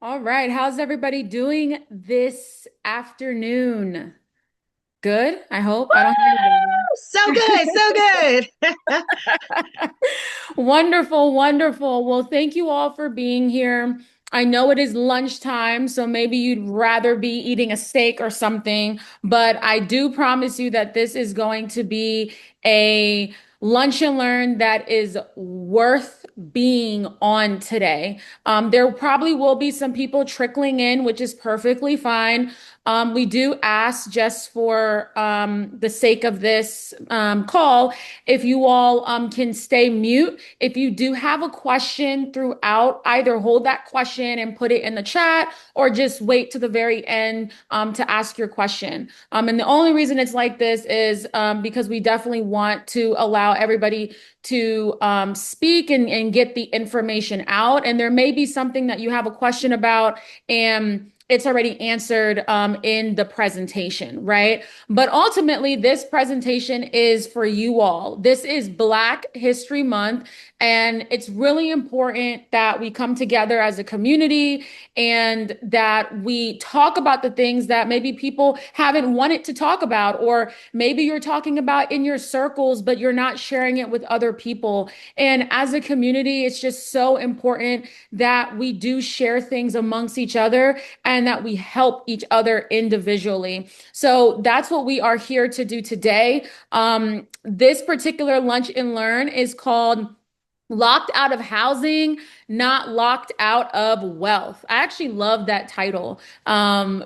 All right, how's everybody doing this afternoon? Good, I hope. I don't hear So good, so good. you. Wonderful, wonderful. Well, thank you all for being here. I know it is lunchtime, so maybe you'd rather be eating a steak or something, but I do promise you that this is going to be a lunch and learn that is worth being on today. There probably will be some people trickling in, which is perfectly fine. We do ask just for the sake of this call, if you all can stay mute. If you do have a question throughout, either hold that question and put it in the chat or just wait to the very end to ask your question. And the only reason it's like this is because we definitely want to allow everybody to speak and get the information out. And there may be something that you have a question about, and it's already answered in the presentation, right? But ultimately, this presentation is for you all. This is Black History Month, and it's really important that we come together as a community and that we talk about the things that maybe people haven't wanted to talk about, or maybe you're talking about in your circles, but you're not sharing it with other people. And as a community, it's just so important that we do share things amongst each other and that we help each other individually. So that's what we are here to do today. This particular lunch and learn is called Locked Out of Housing, Not Locked Out of Wealth. I actually love that title.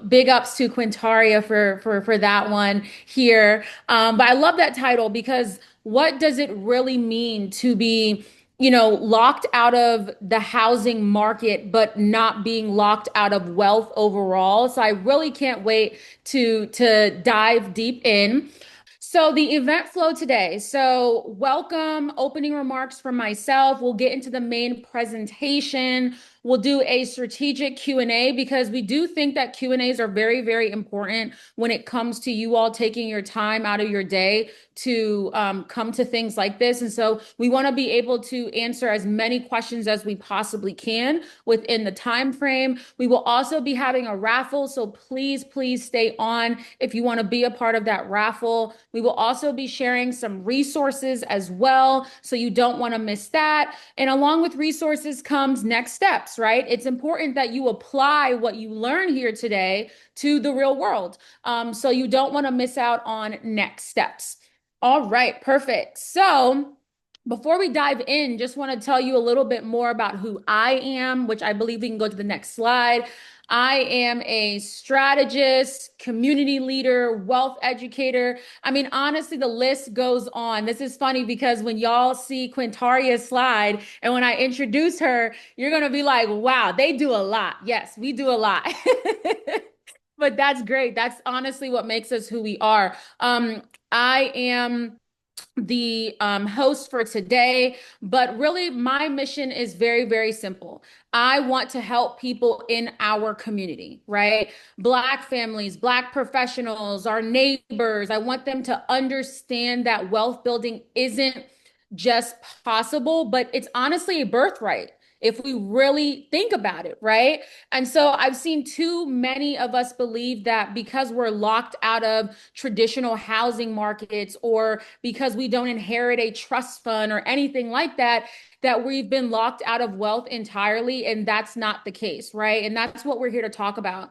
Big ups to Quintaria for that one here. But I love that title because what does it really mean to be, locked out of the housing market, but not being locked out of wealth overall? So I really can't wait to dive deep in. So the event flow today. So welcome, opening remarks from myself. We'll get into the main presentation. We'll do a strategic Q&A because we do think that Q&As are very, very important when it comes to you all taking your time out of your day to come to things like this. And so we want to be able to answer as many questions as we possibly can within the time frame. We will also be having a raffle, so please, please stay on if you want to be a part of that raffle. We will also be sharing some resources as well, so you don't want to miss that. And along with resources comes next steps, right? It's important that you apply what you learn here today to the real world. So you don't want to miss out on next steps. All right, perfect. So before we dive in, just want to tell you a little bit more about who I am, which I believe we can go to the next slide. I am a strategist, community leader, wealth educator. I mean, honestly, the list goes on. This is funny because when y'all see Quintaria's slide and when I introduce her, you're going to be like, wow, they do a lot. Yes, we do a lot. But that's great. That's honestly what makes us who we are. I am the host for today, but really my mission is very, very simple. I want to help people in our community, right? Black families, Black professionals, our neighbors. I want them to understand that wealth building isn't just possible, but it's honestly a birthright if we really think about it, right? And so I've seen too many of us believe that because we're locked out of traditional housing markets or because we don't inherit a trust fund or anything like that, that we've been locked out of wealth entirely. And that's not the case, right? And that's what we're here to talk about.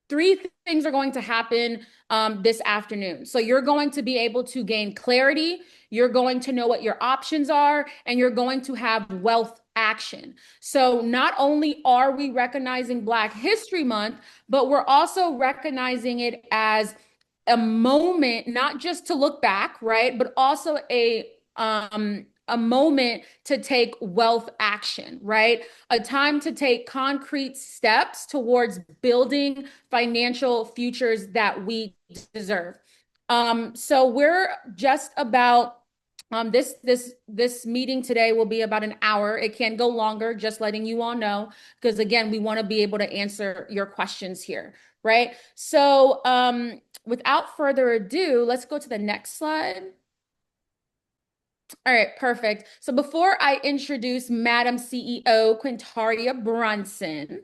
Three things are going to happen this afternoon. So you're going to be able to gain clarity, you're going to know what your options are, and you're going to have wealth action. So not only are we recognizing Black History Month, but we're also recognizing it as a moment, not just to look back, right? But also a moment to take wealth action, right? A time to take concrete steps towards building financial futures that we deserve. So we're just about this meeting today will be about an hour. It can go longer, just letting you all know, because again, we want to be able to answer your questions here, right? So without further ado, let's go to the next slide. All right, perfect. So before I introduce Madam CEO Quintaria Brunson,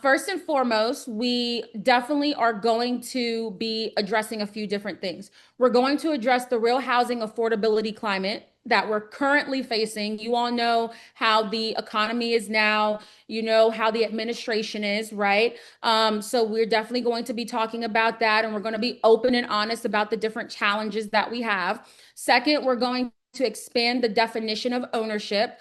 first and foremost, we definitely are going to be addressing a few different things. We're going to address the real housing affordability climate that we're currently facing. You all know how the economy is now, you know how the administration is, right? So we're definitely going to be talking about that, and we're going to be open and honest about the different challenges that we have. Second, we're going to expand the definition of ownership.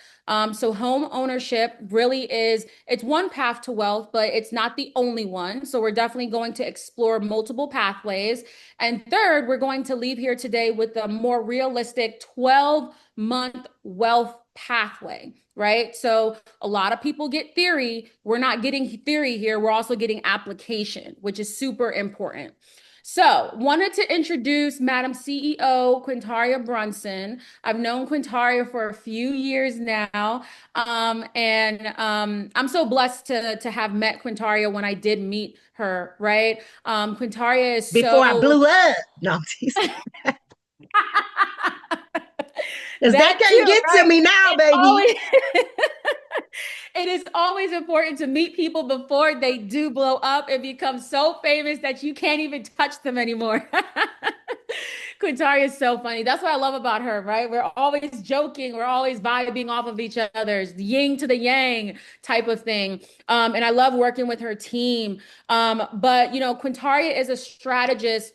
So home ownership really is, it's one path to wealth, but it's not the only one. So we're definitely going to explore multiple pathways. And third, we're going to leave here today with a more realistic 12-month wealth pathway, right? So a lot of people get theory. We're not getting theory here. We're also getting application, which is super important. So, wanted to introduce Madam CEO Quintaria Brunson. I've known Quintaria for a few years now, and I'm so blessed to have met Quintaria when I did meet her. Right, Quintaria is Before I so blew up. No, I'm teasing. Because that that can't too, get to right? me now, It's baby. always it is always important to meet people before they do blow up and become so famous that you can't even touch them anymore. Quintaria is so funny. That's what I love about her, right? We're always joking, we're always vibing off of each other's yin to the yang type of thing. And I love working with her team. But you know, Quintaria is a strategist.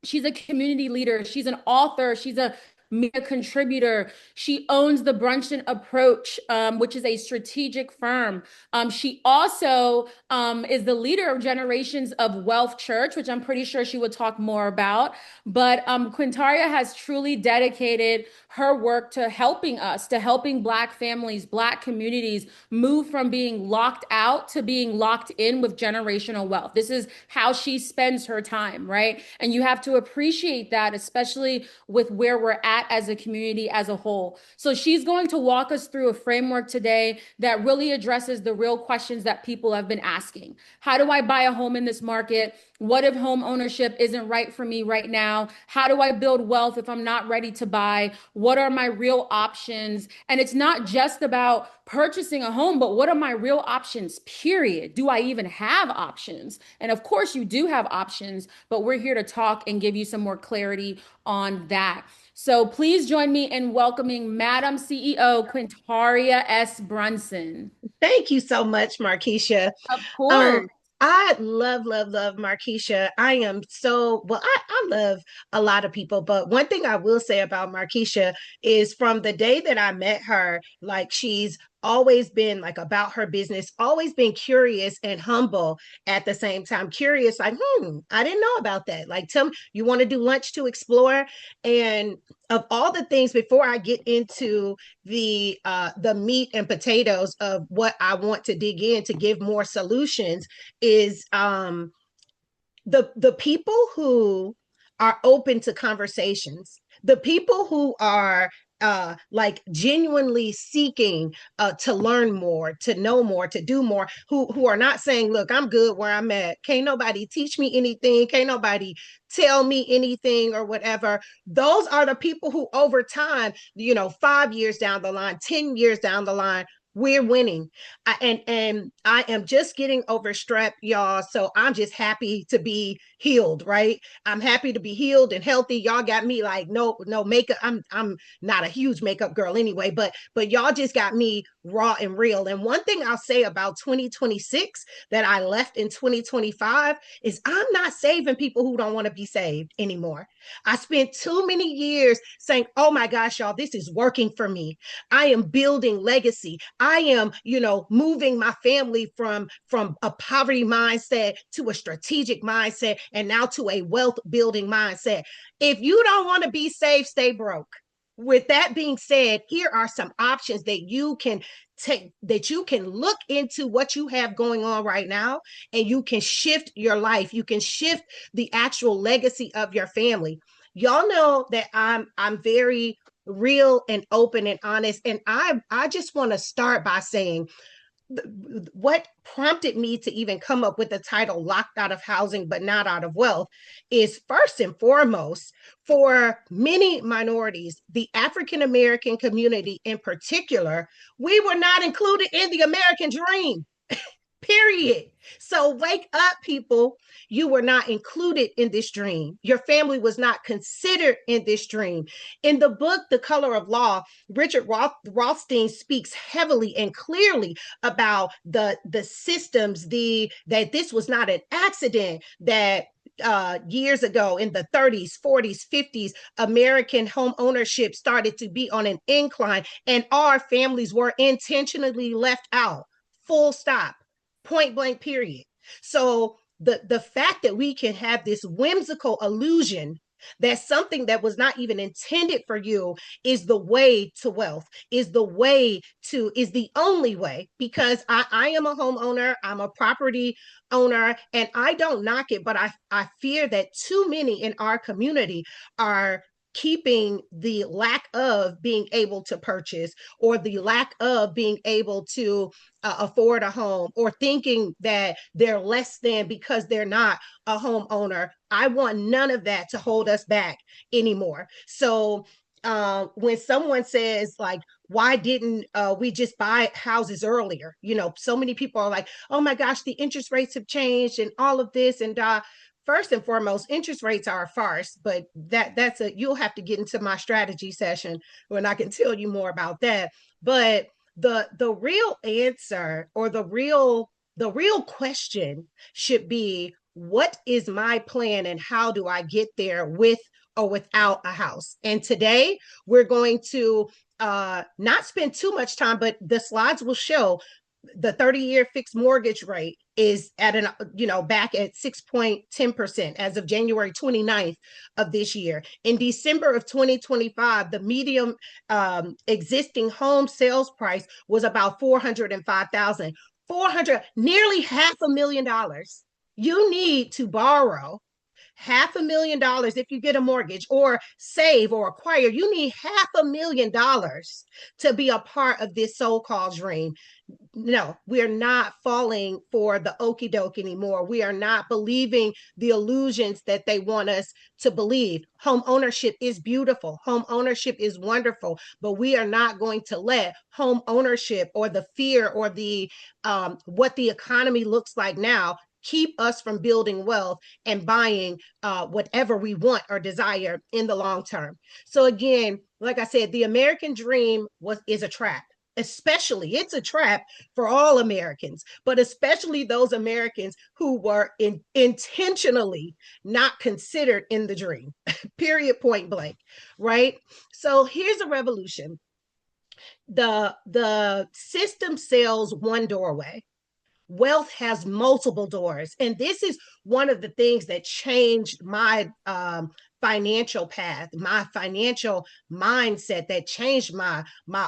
She's a community leader. She's an author. She's a media contributor. She owns the Brunson Approach, which is a strategic firm. She also is the leader of Generations of Wealth Church, which I'm pretty sure she would talk more about. But Quintaria has truly dedicated her work to helping us, to helping Black families, Black communities move from being locked out to being locked in with generational wealth. This is how she spends her time, right? And you have to appreciate that, especially with where we're at as a community as a whole. So she's going to walk us through a framework today that really addresses the real questions that people have been asking. How do I buy a home in this market? What if home ownership isn't right for me right now? How do I build wealth if I'm not ready to buy? What are my real options? And it's not just about purchasing a home, but what are my real options, period? Do I even have options? And of course, you do have options, but we're here to talk and give you some more clarity on that. So please join me in welcoming Madam CEO Quintaria S. Brunson. Thank you so much, Markeisha. Of Um, course. I love, love, love Markeisha. I am so well, I love a lot of people, but one thing I will say about Markeisha is from the day that I met her, like she's always been like about her business, always been curious and humble at the same time. Curious, like, I didn't know about that. Like, tell me, you want to do lunch to explore? And of all the things, before I get into the meat and potatoes of what I want to dig in to give more solutions is the people who are open to conversations, the people who are like genuinely seeking to learn more, to know more, to do more, who are not saying, look, I'm good where I'm at, can't nobody teach me anything, can't nobody tell me anything or whatever. Those are the people who over time, 5 years down the line, 10 years down the line, we're winning. And I am just getting over strep, y'all. So I'm just happy to be healed, right? I'm happy to be healed and healthy. Y'all got me like no makeup. I'm not a huge makeup girl anyway, but y'all just got me raw and real. And one thing I'll say about 2026 that I left in 2025 is I'm not saving people who don't want to be saved anymore. I spent too many years saying, oh my gosh, y'all, this is working for me. I am building legacy. I am, moving my family from a poverty mindset to a strategic mindset and now to a wealth building mindset. If you don't want to be saved, stay broke. With that being said, here are some options that you can take, that you can look into what you have going on right now, and you can shift your life. You can shift the actual legacy of your family. Y'all know that I'm very real and open and honest, and I just want to start by saying what prompted me to even come up with the title Locked Out of Housing But Not Out of Wealth is first and foremost, for many minorities, the African American community in particular, we were not included in the American dream. Period. So wake up, people. You were not included in this dream. Your family was not considered in this dream. In the book, The Color of Law, Richard Rothstein speaks heavily and clearly about the systems, that this was not an accident, that years ago in the 30s, 40s, 50s, American home ownership started to be on an incline, and our families were intentionally left out. Full stop, point blank, period. So the fact that we can have this whimsical illusion that something that was not even intended for you is the way to wealth, is the only way, because I am a homeowner, I'm a property owner, and I don't knock it, but I fear that too many in our community are keeping the lack of being able to purchase, or the lack of being able to afford a home, or thinking that they're less than because they're not a homeowner. I want none of that to hold us back anymore. So when someone says, like, why didn't we just buy houses earlier? So many people are like, oh my gosh, the interest rates have changed and all of this. And first and foremost, interest rates are a farce, but you'll have to get into my strategy session when I can tell you more about that. But the real answer, or the real question should be, what is my plan and how do I get there with or without a house? And today we're going to not spend too much time, but the slides will show the 30-year fixed mortgage rate is at back at 6.10% as of January 29th of this year. In December of 2025, the median existing home sales price was about 405,000. 400, nearly $500,000. You need to borrow $500,000 if you get a mortgage, or save or acquire. You need $500,000 to be a part of this so-called dream. No, we're not falling for the okey doke anymore. We are not believing the illusions that they want us to believe. Home ownership is beautiful. Home ownership is wonderful, but we are not going to let home ownership, or the fear, or the what the economy looks like now, keep us from building wealth and buying whatever we want or desire in the long term. So again, like I said, the American dream is a trap. Especially, it's a trap for all Americans, but especially those Americans who were intentionally not considered in the dream. Period, point blank. Right. So here's a revolution. The system sells one doorway. Wealth has multiple doors. And this is one of the things that changed my financial path, my financial mindset, that changed my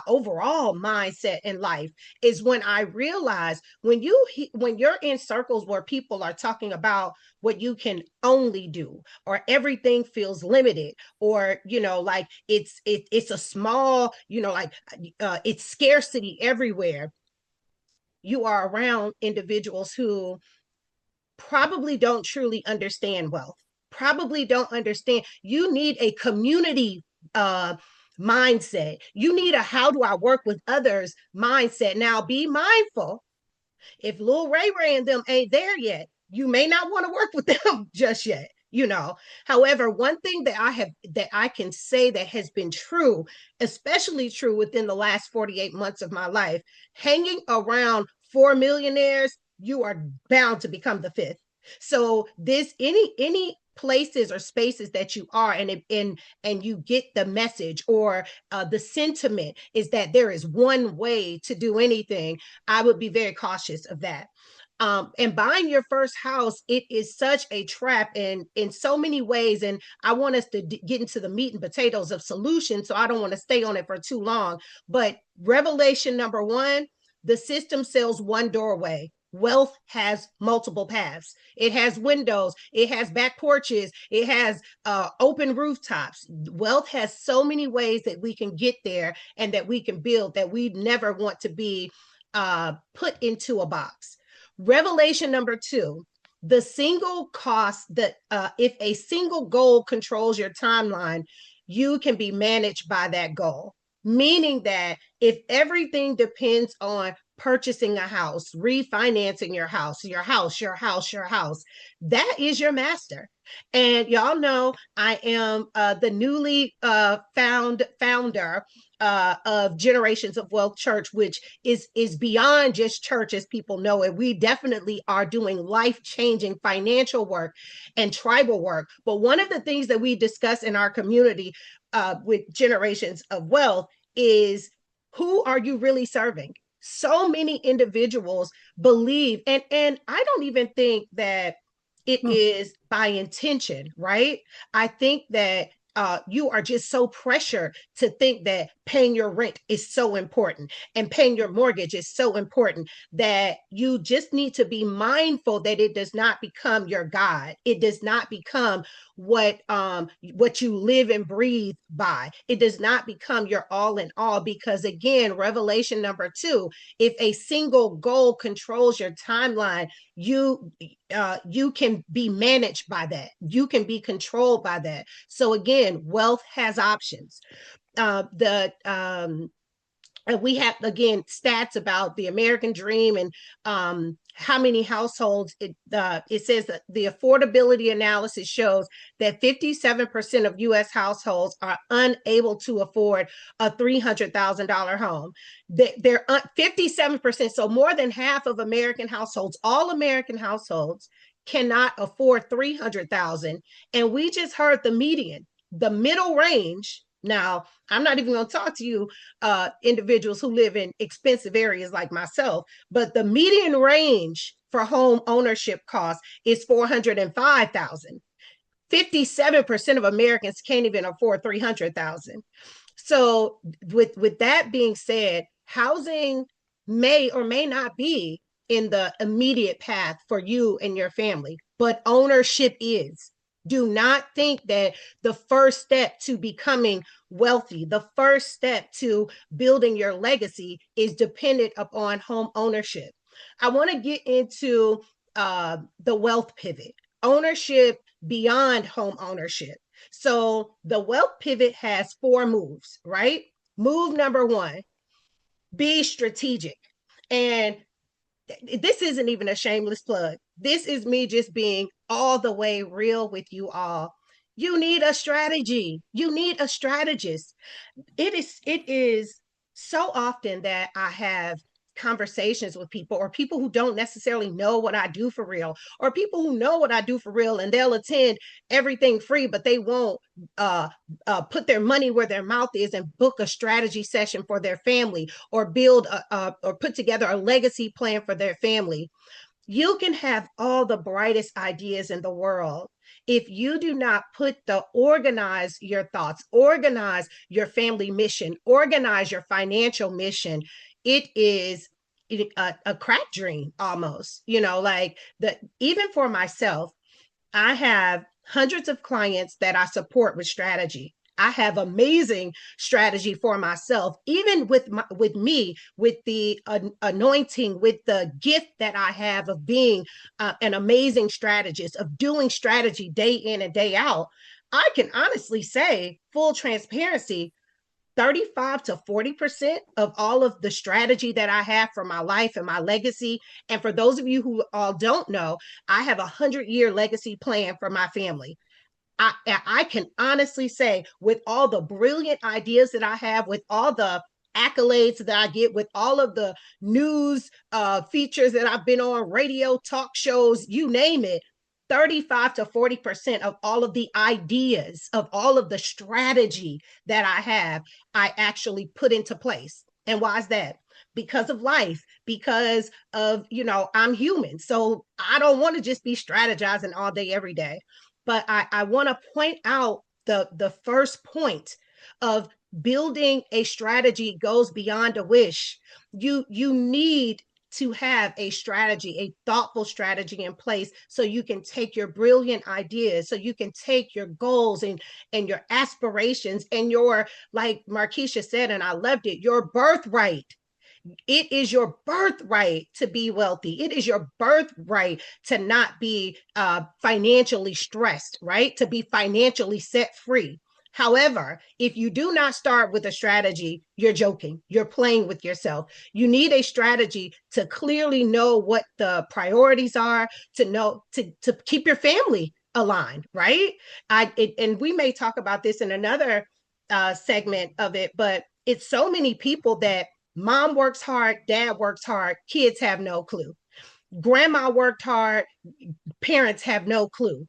overall mindset in life, is when I realized, when you're in circles where people are talking about what you can only do, or everything feels limited, or like it's a small, like it's scarcity everywhere. You are around individuals who probably don't truly understand wealth, probably don't understand. You need a community mindset. You need a how do I work with others mindset. Now, be mindful, if Lil Ray Ray and them ain't there yet, you may not want to work with them just yet. However, one thing that I can say that has been true, especially true within the last 48 months of my life, hanging around 4 millionaires, you are bound to become the fifth. So this, any places or spaces that you are, and you get the message, or the sentiment is that there is one way to do anything, I would be very cautious of that. And buying your first house, it is such a trap in so many ways. And I want us to get into the meat and potatoes of solutions, so I don't want to stay on it for too long. But revelation number one, the system sells one doorway. Wealth has multiple paths. It has windows, it has back porches, it has open rooftops. Wealth has so many ways that we can get there and that we can build, that we never want to be put into a box. Revelation number two, the single cost that if a single goal controls your timeline, you can be managed by that goal. Meaning that if everything depends on purchasing a house, refinancing your house, that is your master. And y'all know I am the newly founder of Generations of Wealth Church, which is beyond just church as people know it. We definitely are doing life-changing financial work and tribal work. But one of the things that we discuss in our community with Generations of Wealth is, who are you really serving? So many individuals believe, and I don't even think that it is by intention, right? I think that you are just so pressured to think that paying your rent is so important and paying your mortgage is so important that you just need to be mindful that it does not become your God. It does not become what you live and breathe by. It does not become your all in all, because again, revelation number two, if a single goal controls your timeline, you can be managed by that. You can be controlled by that. So again, wealth has options. The We have again stats about the American dream and how many households it says that the affordability analysis shows that 57% of U.S. households are unable to afford a $300,000 home. They're 57%, so more than half of American households, all American households, cannot afford 300,000, and we just heard the median, the middle range. Now, I'm not even going to talk to you individuals who live in expensive areas like myself, but the median range for home ownership costs is 405,000. 57% of Americans can't even afford 300,000. So with that being said, housing may or may not be in the immediate path for you and your family, but ownership is. Do not think that the first step to becoming wealthy, the first step to building your legacy is dependent upon home ownership. I want to get into the wealth pivot, ownership beyond home ownership. So the wealth pivot has four moves, right? Move number one, be strategic. And this isn't even a shameless plug. This is me just being all the way real with you all. You need a strategy. You need a strategist. It is so often that I have conversations with people, or people who don't necessarily know what I do for real, or people who know what I do for real and they'll attend everything free, but they won't put their money where their mouth is and book a strategy session for their family, or build or put together a legacy plan for their family. You can have all the brightest ideas in the world. If you do not organize your thoughts, organize your family mission, organize your financial mission, it is a crack dream almost. Like even for myself, I have hundreds of clients that I support with strategy. I have amazing strategy for myself, even with me, with the anointing, with the gift that I have of being an amazing strategist, of doing strategy day in and day out. I can honestly say, full transparency, 35 to 40% of all of the strategy that I have for my life and my legacy. And for those of you who all don't know, I have 100-year legacy plan for my family. I can honestly say, with all the brilliant ideas that I have, with all the accolades that I get, with all of the news features that I've been on, radio, talk shows, you name it, 35 to 40% of all of the ideas, of all of the strategy that I have, I actually put into place. And why is that? Because of life, because of, I'm human. So I don't want to just be strategizing all day, every day. But I want to point out the first point of building a strategy goes beyond a wish. You need to have a strategy, a thoughtful strategy in place, so you can take your brilliant ideas, so you can take your goals and your aspirations and your, like Markeisha said, and I loved it, your birthright. It is your birthright to be wealthy. It is your birthright to not be financially stressed, right? To be financially set free. However, if you do not start with a strategy, you're joking. You're playing with yourself. You need a strategy to clearly know what the priorities are, to know to keep your family aligned, right? And we may talk about this in another segment of it, but it's so many people that mom works hard, dad works hard, kids have no clue. Grandma worked hard, parents have no clue.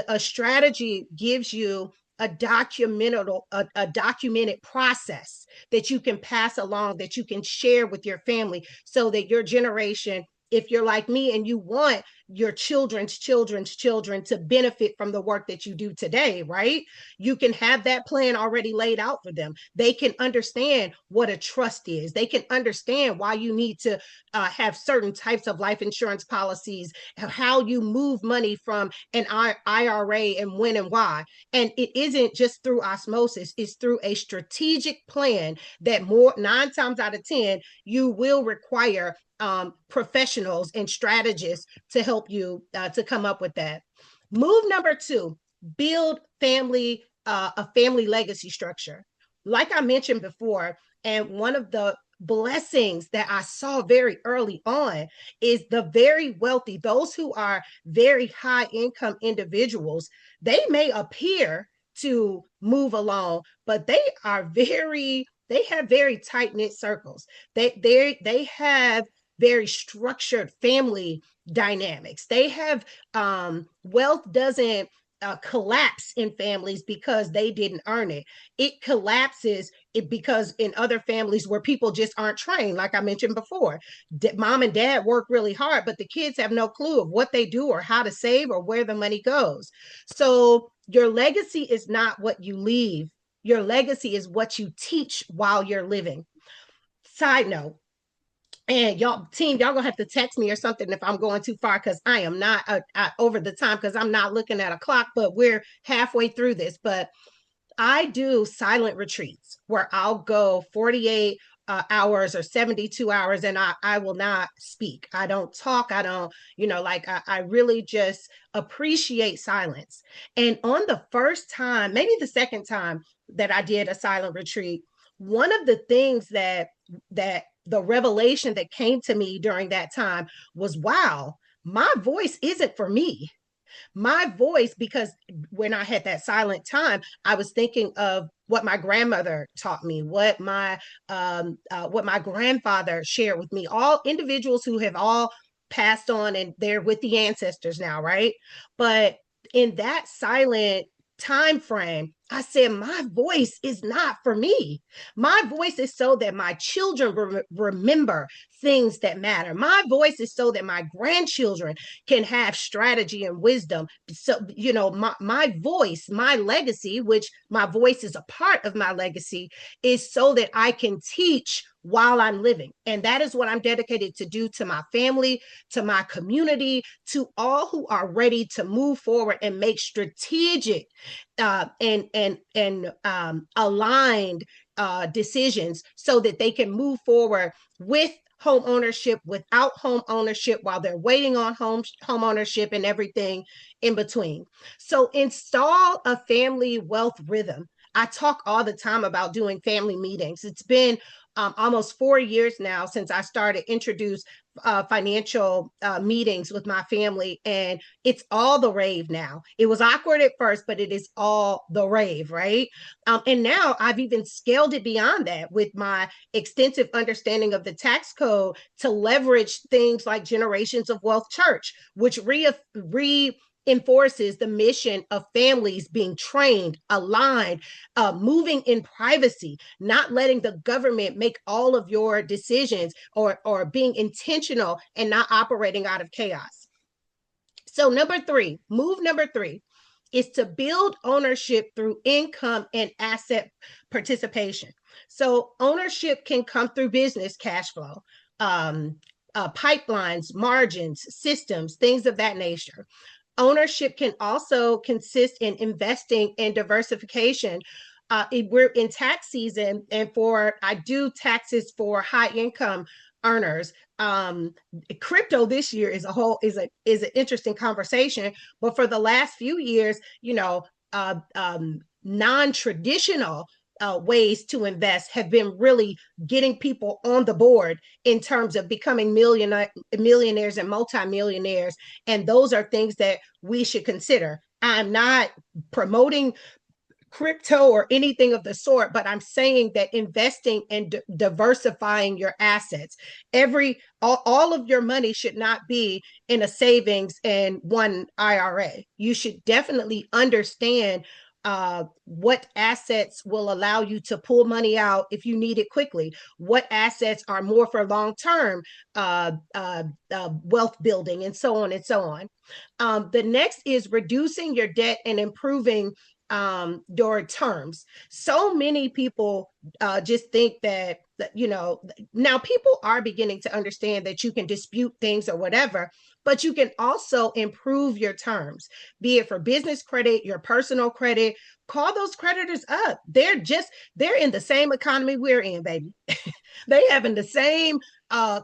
A strategy gives you a documented process that you can pass along, that you can share with your family, so that your generation, if you're like me and you want your children's children to benefit from the work that you do today, right? You can have that plan already laid out for them. They can understand what a trust is. They can understand why you need to have certain types of life insurance policies, how you move money from an IRA and when and why. And it isn't just through osmosis, it's through a strategic plan that more 9 times out of 10, you will require professionals and strategists to help you to come up with that. Move number 2, build a family legacy structure. Like I mentioned before, and one of the blessings that I saw very early on is the very wealthy, those who are very high income individuals, they may appear to move along, but they have very tight knit circles. They have very structured family dynamics. They have wealth doesn't collapse in families because they didn't earn it. It collapses because in other families where people just aren't trained, like I mentioned before, mom and dad work really hard, but the kids have no clue of what they do or how to save or where the money goes. So your legacy is not what you leave. Your legacy is what you teach while you're living. Side note, and y'all gonna have to text me or something if I'm going too far, because I am not over the time, because I'm not looking at a clock, but we're halfway through this. But I do silent retreats where I'll go 48 hours or 72 hours, and I will not speak. I don't talk. I don't, like I really just appreciate silence. And on the first time, maybe the second time that I did a silent retreat, one of the things that the revelation that came to me during that time was, wow, my voice isn't for me. My voice, because when I had that silent time, I was thinking of what my grandmother taught me, what my grandfather shared with me, all individuals who have all passed on and they're with the ancestors now, right? But in that silent time frame, I said, my voice is not for me. My voice is so that my children remember things that matter. My voice is so that my grandchildren can have strategy and wisdom. So, my voice, my legacy, which my voice is a part of my legacy, is so that I can teach while I'm living. And that is what I'm dedicated to do to my family, to my community, to all who are ready to move forward and make strategic and aligned decisions so that they can move forward with home ownership, without home ownership, while they're waiting on home ownership, and everything in between. So install a family wealth rhythm. I talk all the time about doing family meetings. It's been almost 4 years now since I started introduce financial meetings with my family, and it's all the rave now. It was awkward at first, but it is all the rave, right? And now I've even scaled it beyond that with my extensive understanding of the tax code to leverage things like Generations of Wealth Church, which enforces the mission of families being trained, aligned, moving in privacy, not letting the government make all of your decisions, or being intentional and not operating out of chaos. So move number three is to build ownership through income and asset participation. So ownership can come through business cash flow, pipelines, margins, systems, things of that nature. Ownership can also consist in investing and diversification, we're in tax season, and for I do taxes for high income earners. Crypto this year is a whole is an interesting conversation, but for the last few years, non-traditional ways to invest have been really getting people on the board in terms of becoming millionaires and multimillionaires. And those are things that we should consider. I'm not promoting crypto or anything of the sort, but I'm saying that investing and diversifying your assets, all of your money should not be in a savings and one IRA. You should definitely understand what assets will allow you to pull money out if you need it quickly, what assets are more for long term wealth building, and so on and so on. The next is reducing your debt and improving your terms. So many people just think that, now people are beginning to understand that you can dispute things or whatever, but you can also improve your terms, be it for business credit, your personal credit. Call those creditors up. They're in the same economy we're in, baby. They having the same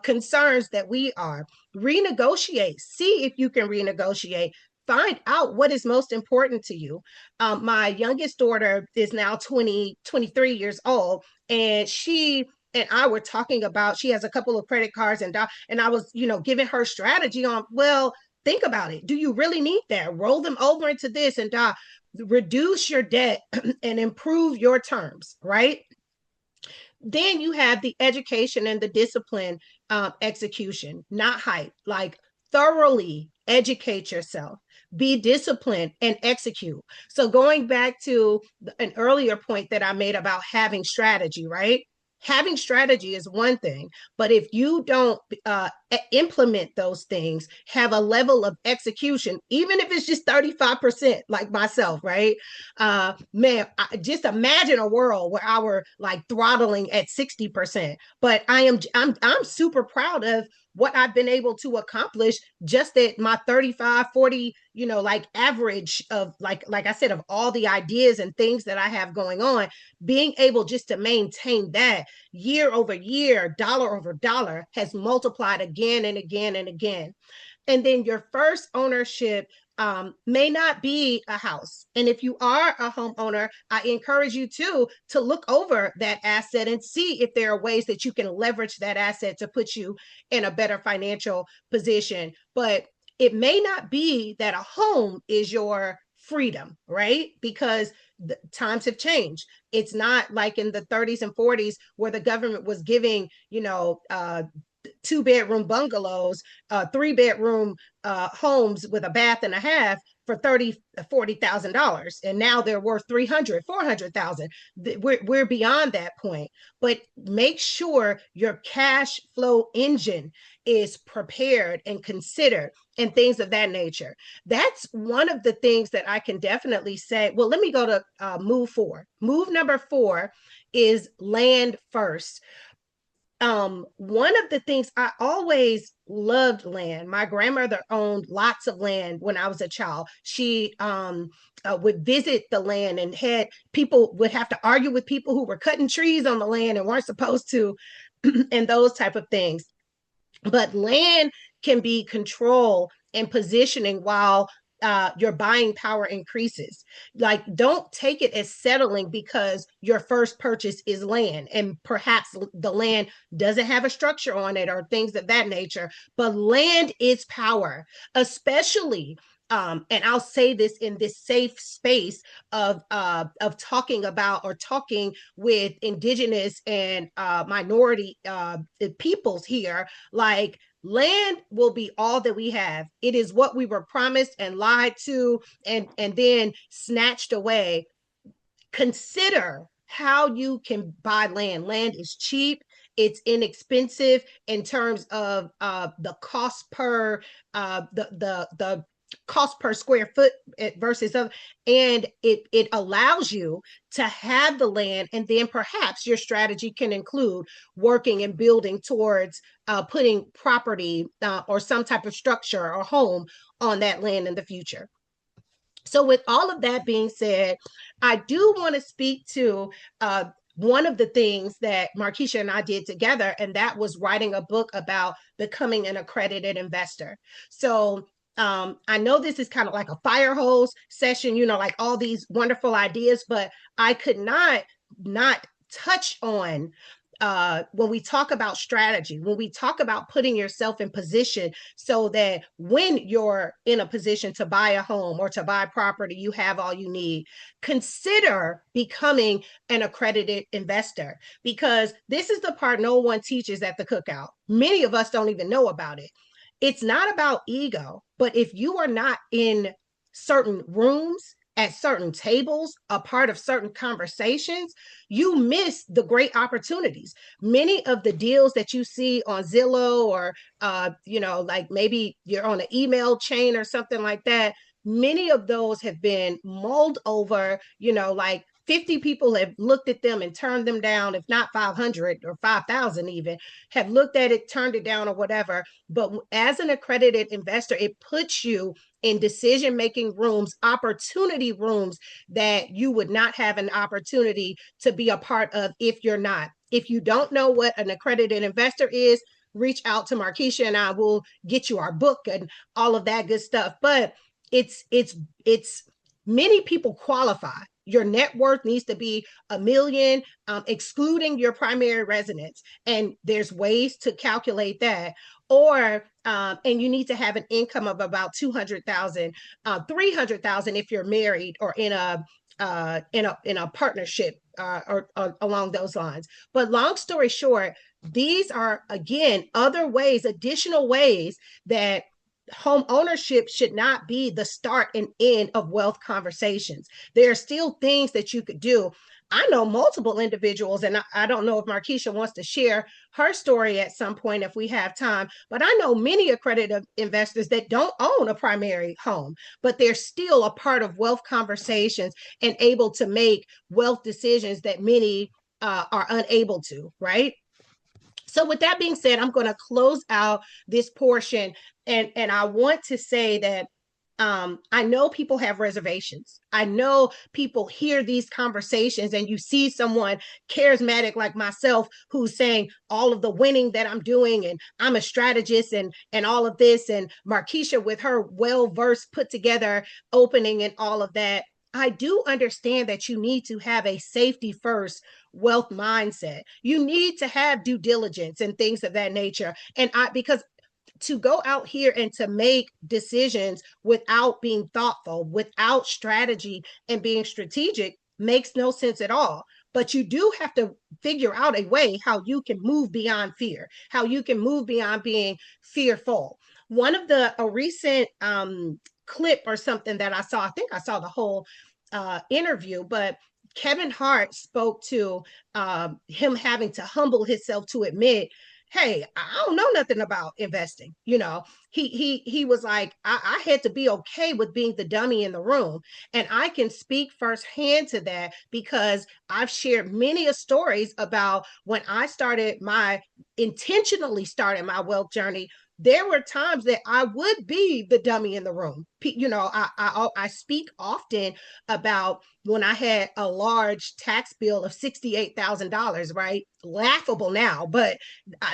concerns that we are. Renegotiate. See if you can renegotiate. Find out what is most important to you. My youngest daughter is now 23 years old, and she and I were talking about, she has a couple of credit cards, and I was, giving her strategy on, well, think about it. Do you really need that? Roll them over into this and reduce your debt and improve your terms, right? Then you have the education and the discipline, execution, not hype. Like, thoroughly educate yourself, be disciplined, and execute. So going back to an earlier point that I made about having strategy, right? Having strategy is one thing, but if you don't implement those things, have a level of execution, even if it's just 35%, like myself, right? Man, just imagine a world where I were like throttling at 60%. But I'm super proud of what I've been able to accomplish just at my 35, 40, like average of, like I said, of all the ideas and things that I have going on, being able just to maintain that year over year, dollar over dollar, has multiplied again and again and again. And then your first ownership may not be a house. And if you are a homeowner, I encourage you to look over that asset and see if there are ways that you can leverage that asset to put you in a better financial position. But it may not be that a home is your freedom, right? Because the times have changed. It's not like in the 30s and 40s where the government was giving, 2-bedroom bungalows, 3-bedroom homes with a bath and a half for $30,000-$40,000, and now they're worth 300, 400,000. We're beyond that point. But make sure your cash flow engine is prepared and considered, and things of that nature. That's one of the things that I can definitely say. Well, let me go to move 4. Move number 4 is land first. One of the things, I always loved land. My grandmother owned lots of land when I was a child. She would visit the land, and had people would have to argue with people who were cutting trees on the land and weren't supposed to, and those type of things. But land can be control and positioning while your buying power increases. Like, don't take it as settling because your first purchase is land, and perhaps the land doesn't have a structure on it or things of that nature. But land is power, especially. And I'll say this in this safe space of talking about, or talking with indigenous and minority peoples here. Like, land will be all that we have. It is what we were promised and lied to, and then snatched away. Consider how you can buy land. Land is cheap. It's inexpensive in terms of the cost per the cost per square foot versus other, and it allows you to have the land, and then perhaps your strategy can include working and building towards putting property or some type of structure or home on that land in the future. So, with all of that being said, I do want to speak to one of the things that Markeisha and I did together, and that was writing a book about becoming an accredited investor. So, I know this is kind of like a fire hose session, like all these wonderful ideas, but I could not touch on when we talk about strategy, when we talk about putting yourself in position so that when you're in a position to buy a home or to buy property, you have all you need. Consider becoming an accredited investor, because this is the part no one teaches at the cookout. Many of us don't even know about it. It's not about ego, but if you are not in certain rooms, at certain tables, a part of certain conversations, you miss the great opportunities. Many of the deals that you see on Zillow or, like maybe you're on an email chain or something like that, many of those have been mulled over, like 50 people have looked at them and turned them down, if not 500 or 5,000 even, have looked at it, turned it down or whatever. But as an accredited investor, it puts you in decision-making rooms, opportunity rooms that you would not have an opportunity to be a part of if you're not. If you don't know what an accredited investor is, reach out to Markeisha and I will get you our book and all of that good stuff. But it's many people qualify. Your net worth needs to be a million, excluding your primary residence. And there's ways to calculate that. Or and you need to have an income of about 200,000, 300,000 if you're married or in a partnership or along those lines. But long story short, these are again other ways, additional ways that home ownership should not be the start and end of wealth conversations. There are still things that you could do. I know multiple individuals, and I don't know if Markeisha wants to share her story at some point if we have time, but I know many accredited investors that don't own a primary home, but they're still a part of wealth conversations and able to make wealth decisions that many are unable to, right? So with that being said, I'm going to close out this portion, and I want to say that I know people have reservations. I know people hear these conversations, and you see someone charismatic like myself who's saying all of the winning that I'm doing, and I'm a strategist, and all of this, and Markeisha with her well versed, put together opening and all of that. I do understand that you need to have a safety first wealth mindset. You need to have due diligence and things of that nature. And because to go out here and to make decisions without being thoughtful, without strategy and being strategic makes no sense at all. But you do have to figure out a way how you can move beyond fear, how you can move beyond being fearful. One of the a recent clip or something that I saw, I think I saw the whole interview, but Kevin Hart spoke to him having to humble himself to admit, hey, I don't know nothing about investing. He was like, I had to be okay with being the dummy in the room. And I can speak firsthand to that because I've shared many stories about when I intentionally started my wealth journey. There were times that I would be the dummy in the room. I speak often about when I had a large tax bill of $68,000, right? Laughable now, but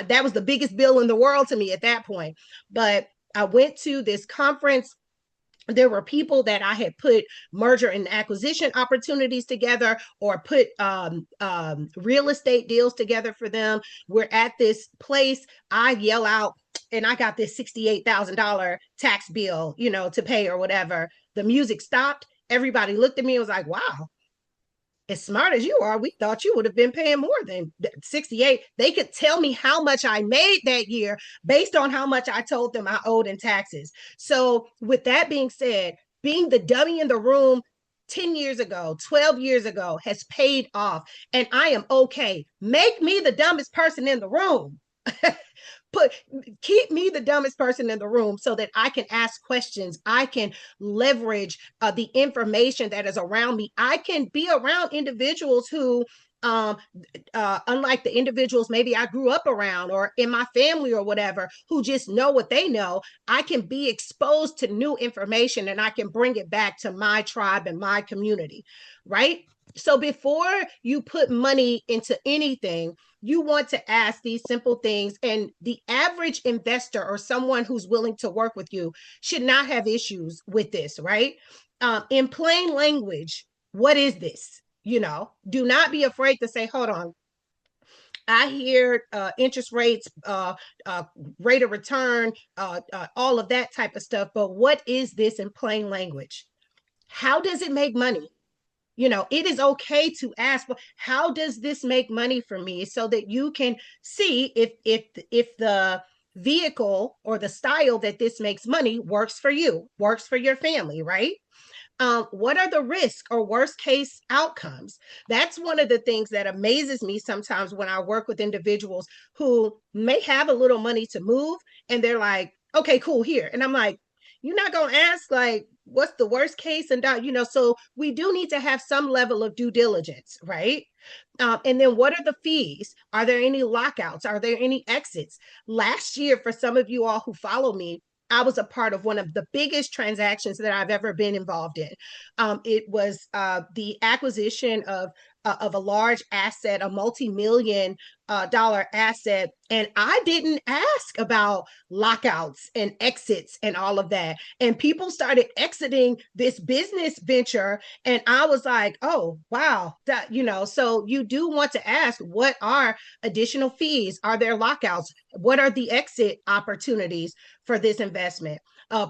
that was the biggest bill in the world to me at that point. But I went to this conference. There were people that I had put merger and acquisition opportunities together or put real estate deals together for them. We're at this place. I yell out, and I got this $68,000 tax bill, to pay or whatever. The music stopped. Everybody looked at me and was like, wow, as smart as you are, we thought you would have been paying more than 68. They could tell me how much I made that year based on how much I told them I owed in taxes. So, with that being said, being the dummy in the room 10 years ago, 12 years ago has paid off, and I am okay. Make me the dumbest person in the room. put Keep me the dumbest person in the room so that I can ask questions. I can leverage the information that is around me. I can be around individuals who um, unlike the individuals maybe I grew up around or in my family or whatever, who just know what they know, I can be exposed to new information and I can bring it back to my tribe and my community, right? So before you put money into anything, you want to ask these simple things. And the average investor or someone who's willing to work with you should not have issues with this, right? In plain language, what is this? Do not be afraid to say, hold on, I hear interest rates, rate of return, all of that type of stuff. But what is this in plain language? How does it make money? It is okay to ask, well, how does this make money for me, so that you can see if the vehicle or the style that this makes money works for you, works for your family, right? What are the risks or worst case outcomes? That's one of the things that amazes me sometimes when I work with individuals who may have a little money to move and they're like, okay, cool, here. And I'm like, you're not going to ask, like, what's the worst case? And, so we do need to have some level of due diligence, right? And then what are the fees? Are there any lockouts? Are there any exits? Last year, for some of you all who follow me, I was a part of one of the biggest transactions that I've ever been involved in. It was the acquisition of a large asset, a multi-million dollar asset. And I didn't ask about lockouts and exits and all of that. And people started exiting this business venture. And I was like, oh, wow. So you do want to ask, what are additional fees? Are there lockouts? What are the exit opportunities for this investment?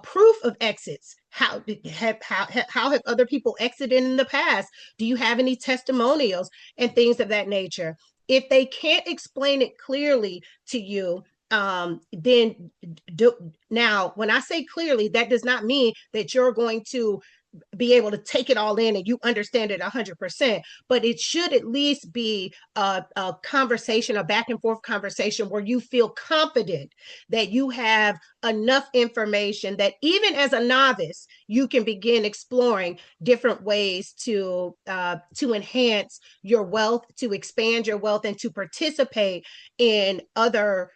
Proof of exits. How have other people exited in the past? Do you have any testimonials and things of that nature? If they can't explain it clearly to you, then now when I say clearly, that does not mean that you're going to be able to take it all in and you understand it 100%, but it should at least be a conversation, a back and forth conversation where you feel confident that you have enough information that even as a novice you can begin exploring different ways to enhance your wealth, to expand your wealth, and to participate in other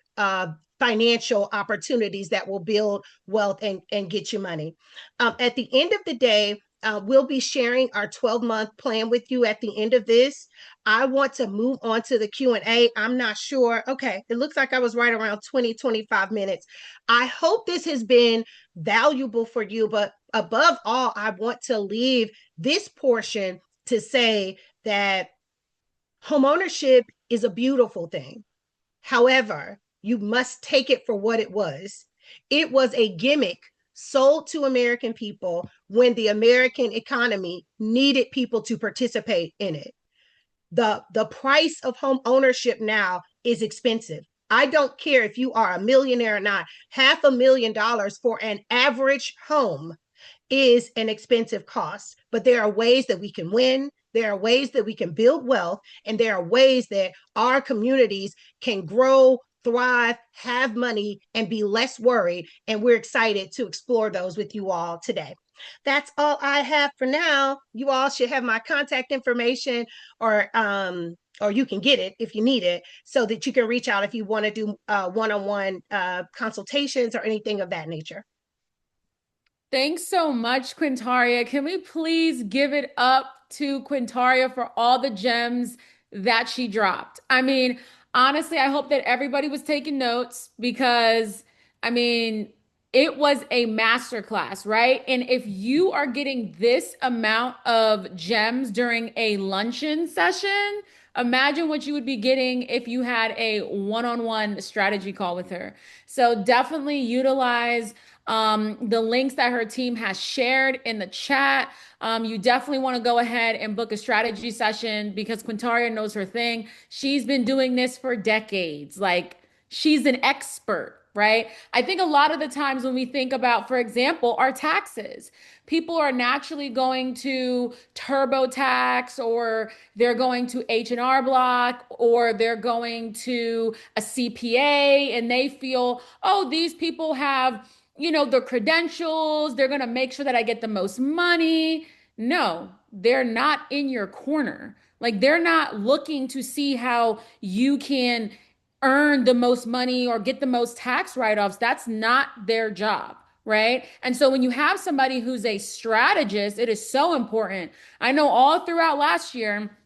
financial opportunities that will build wealth and get you money. At the end of the day, we'll be sharing our 12-month plan with you at the end of this. I want to move on to the Q&A. I'm not sure. Okay, it looks like I was right around 20-25 minutes. I hope this has been valuable for you, but above all, I want to leave this portion to say that homeownership is a beautiful thing. However, you must take it for what it was. It was a gimmick sold to American people when the American economy needed people to participate in it. The price of home ownership now is expensive. I don't care if you are a millionaire or not. $500,000 for an average home is an expensive cost, but there are ways that we can win. There are ways that we can build wealth, and there are ways that our communities can grow, thrive, have money, and be less worried. And we're excited to explore those with you all today. That's all I have for now. You all should have my contact information, or you can get it if you need it, so that you can reach out if you want to do one-on-one consultations or anything of that nature. Thanks so much, Quintaria. Can we please give it up to Quintaria for all the gems that she dropped? I mean, honestly, I hope that everybody was taking notes because, I mean, it was a masterclass, right? And if you are getting this amount of gems during a luncheon session, imagine what you would be getting if you had a one-on-one strategy call with her. So definitely utilize the links that her team has shared in the chat. You definitely want to go ahead and book a strategy session because Quintaria knows her thing. She's been doing this for decades. Like, she's an expert. Right? I think a lot of the times when we think about, for example, our taxes, people are naturally going to TurboTax, or they're going to H&R Block, or they're going to a CPA, and they feel, oh, these people have, the credentials, they're going to make sure that I get the most money. No, they're not in your corner. Like they're not looking to see how you can earn the most money or get the most tax write-offs. That's not their job, right? And so when you have somebody who's a strategist, it is so important. I know all throughout last year,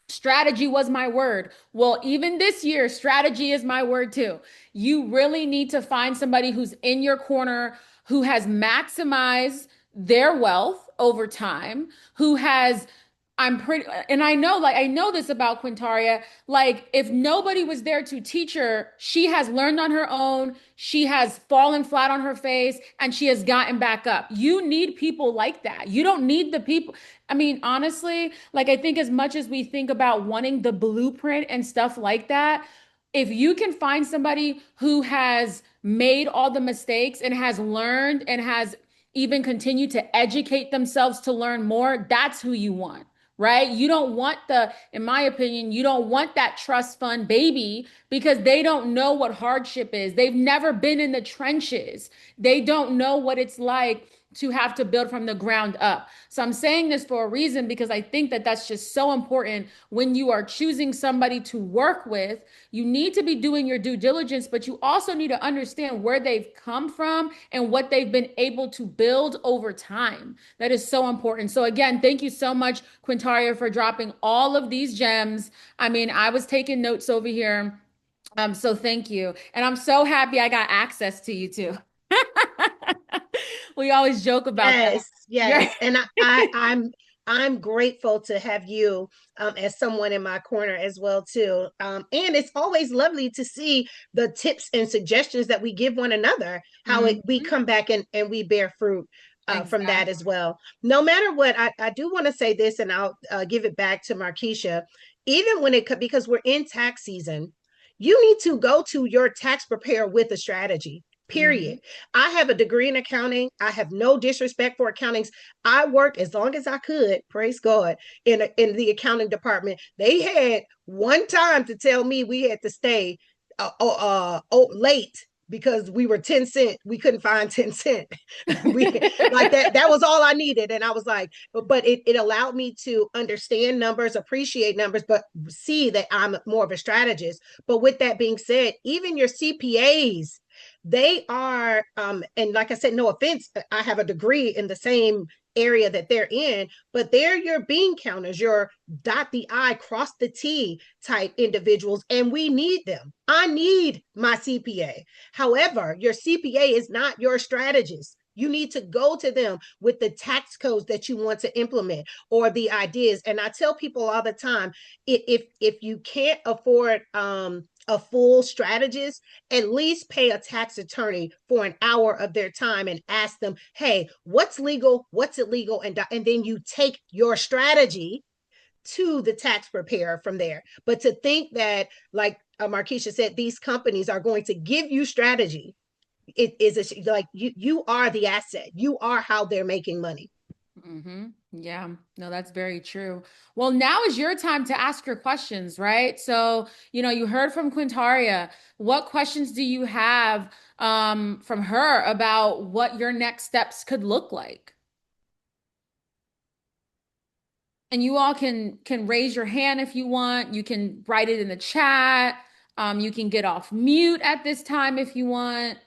strategy was my word. Well, even this year, strategy is my word too. You really need to find somebody who's in your corner, who has maximized their wealth over time, who has I'm pretty, and I know, like, I know this about Quintaria. Like, if nobody was there to teach her, she has learned on her own. She has fallen flat on her face and she has gotten back up. You need people like that. You don't need the people. I mean, honestly, like, I think as much as we think about wanting the blueprint and stuff like that, if you can find somebody who has made all the mistakes and has learned and has even continued to educate themselves to learn more, that's who you want, right? You don't want in my opinion, you don't want that trust fund baby because they don't know what hardship is. They've never been in the trenches. They don't know what it's like to have to build from the ground up. So I'm saying this for a reason because I think that that's just so important when you are choosing somebody to work with. You need to be doing your due diligence, but you also need to understand where they've come from and what they've been able to build over time. That is so important. So again, thank you so much, Quintaria, for dropping all of these gems. I mean, I was taking notes over here. So thank you. And I'm so happy I got access to you too. We always joke about that. Yes, You're yes. And I'm grateful to have you as someone in my corner as well too. And it's always lovely to see the tips and suggestions that we give one another, how we Mhm. come back and we bear fruit from that as Exactly. well. No matter what, I do want to say this, and I'll give it back to Markeisha. Even when because we're in tax season, you need to go to your tax preparer with a strategy. Period. Mhm. I have a degree in accounting. I have no disrespect for accountings. I worked as long as I could, praise God, in the accounting department. They had one time to tell me we had to stay late because we were 10 cent. We couldn't find 10 cent. We like that was all I needed. And I was like, but it allowed me to understand numbers, appreciate numbers, but see that I'm more of a strategist. But with that being said, even your CPAs, they are and like I said, no offense, I have a degree in the same area that they're in, but they're your bean counters, your dot the I, cross the T type individuals, and we need them. I need my CPA. However, your CPA is not your strategist. You need to go to them with the tax codes that you want to implement or the ideas. And I tell people all the time, if you can't afford a full strategist, at least pay a tax attorney for an hour of their time and ask them, hey, what's legal, what's illegal, and then you take your strategy to the tax preparer from there. But to think that, like Markeisha said, these companies are going to give you strategy, it is like you are the asset. You are how they're making money. Yeah, no, that's very true. Well, now is your time to ask your questions, right? So, you heard from Quintaria. What questions do you have from her about what your next steps could look like? And you all can raise your hand if you want. You can write it in the chat. You can get off mute at this time if you want.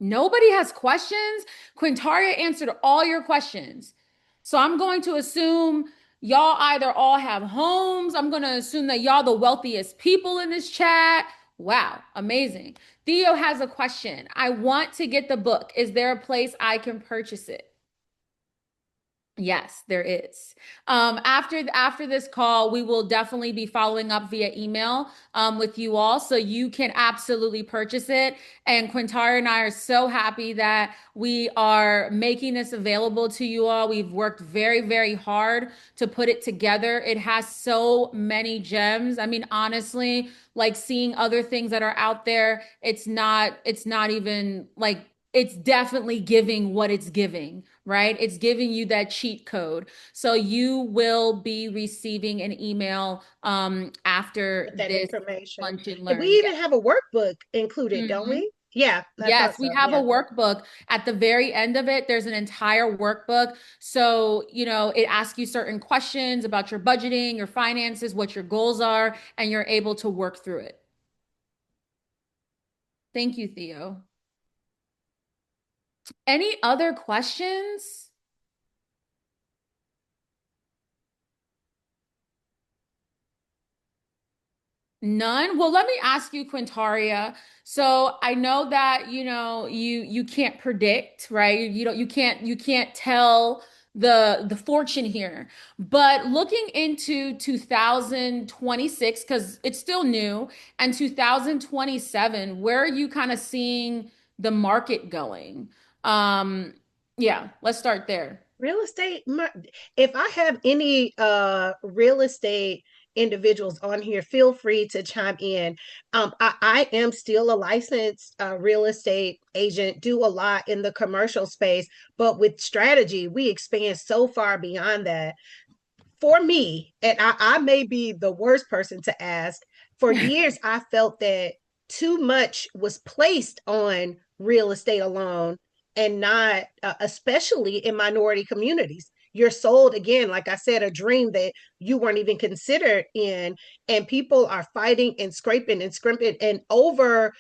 Nobody has questions. Quintaria answered all your questions. So I'm going to assume y'all either all have homes. I'm going to assume that y'all the wealthiest people in this chat. Wow, amazing. Theo has a question. I want to get the book. Is there a place I can purchase it? Yes, there is. After this call, we will definitely be following up via email with you all, so you can absolutely purchase it. And Quintara and I are so happy that we are making this available to you all. We've worked very, very hard to put it together. It has so many gems. I mean, honestly, like seeing other things that are out there, it's not even like it's definitely giving what it's giving, right? It's giving you that cheat code. So you will be receiving an email after With that this information. lunch and And we learn. even Yes. have a workbook included, don't Mhm. we? Yeah, I Yes, thought we so. have a Yeah. workbook. At the very end of it, there's an entire workbook. So, it asks you certain questions about your budgeting, your finances, what your goals are, and you're able to work through it. Thank you, Theo. Any other questions? None? Well, let me ask you, Quintaria. So I know that, you can't predict, right? You can't tell the fortune here. But looking into 2026, because it's still new, and 2027, where are you kind of seeing the market going? Um, yeah, let's start there. Real estate, if I have any real estate individuals on here, feel free to chime in. I am still a licensed real estate agent, do a lot in the commercial space, but with strategy, we expand so far beyond that. For me, and I may be the worst person to ask, for years I felt that too much was placed on real estate alone and not, especially in minority communities. You're sold again, like I said, a dream that you weren't even considered in, and people are fighting and scraping and scrimping and over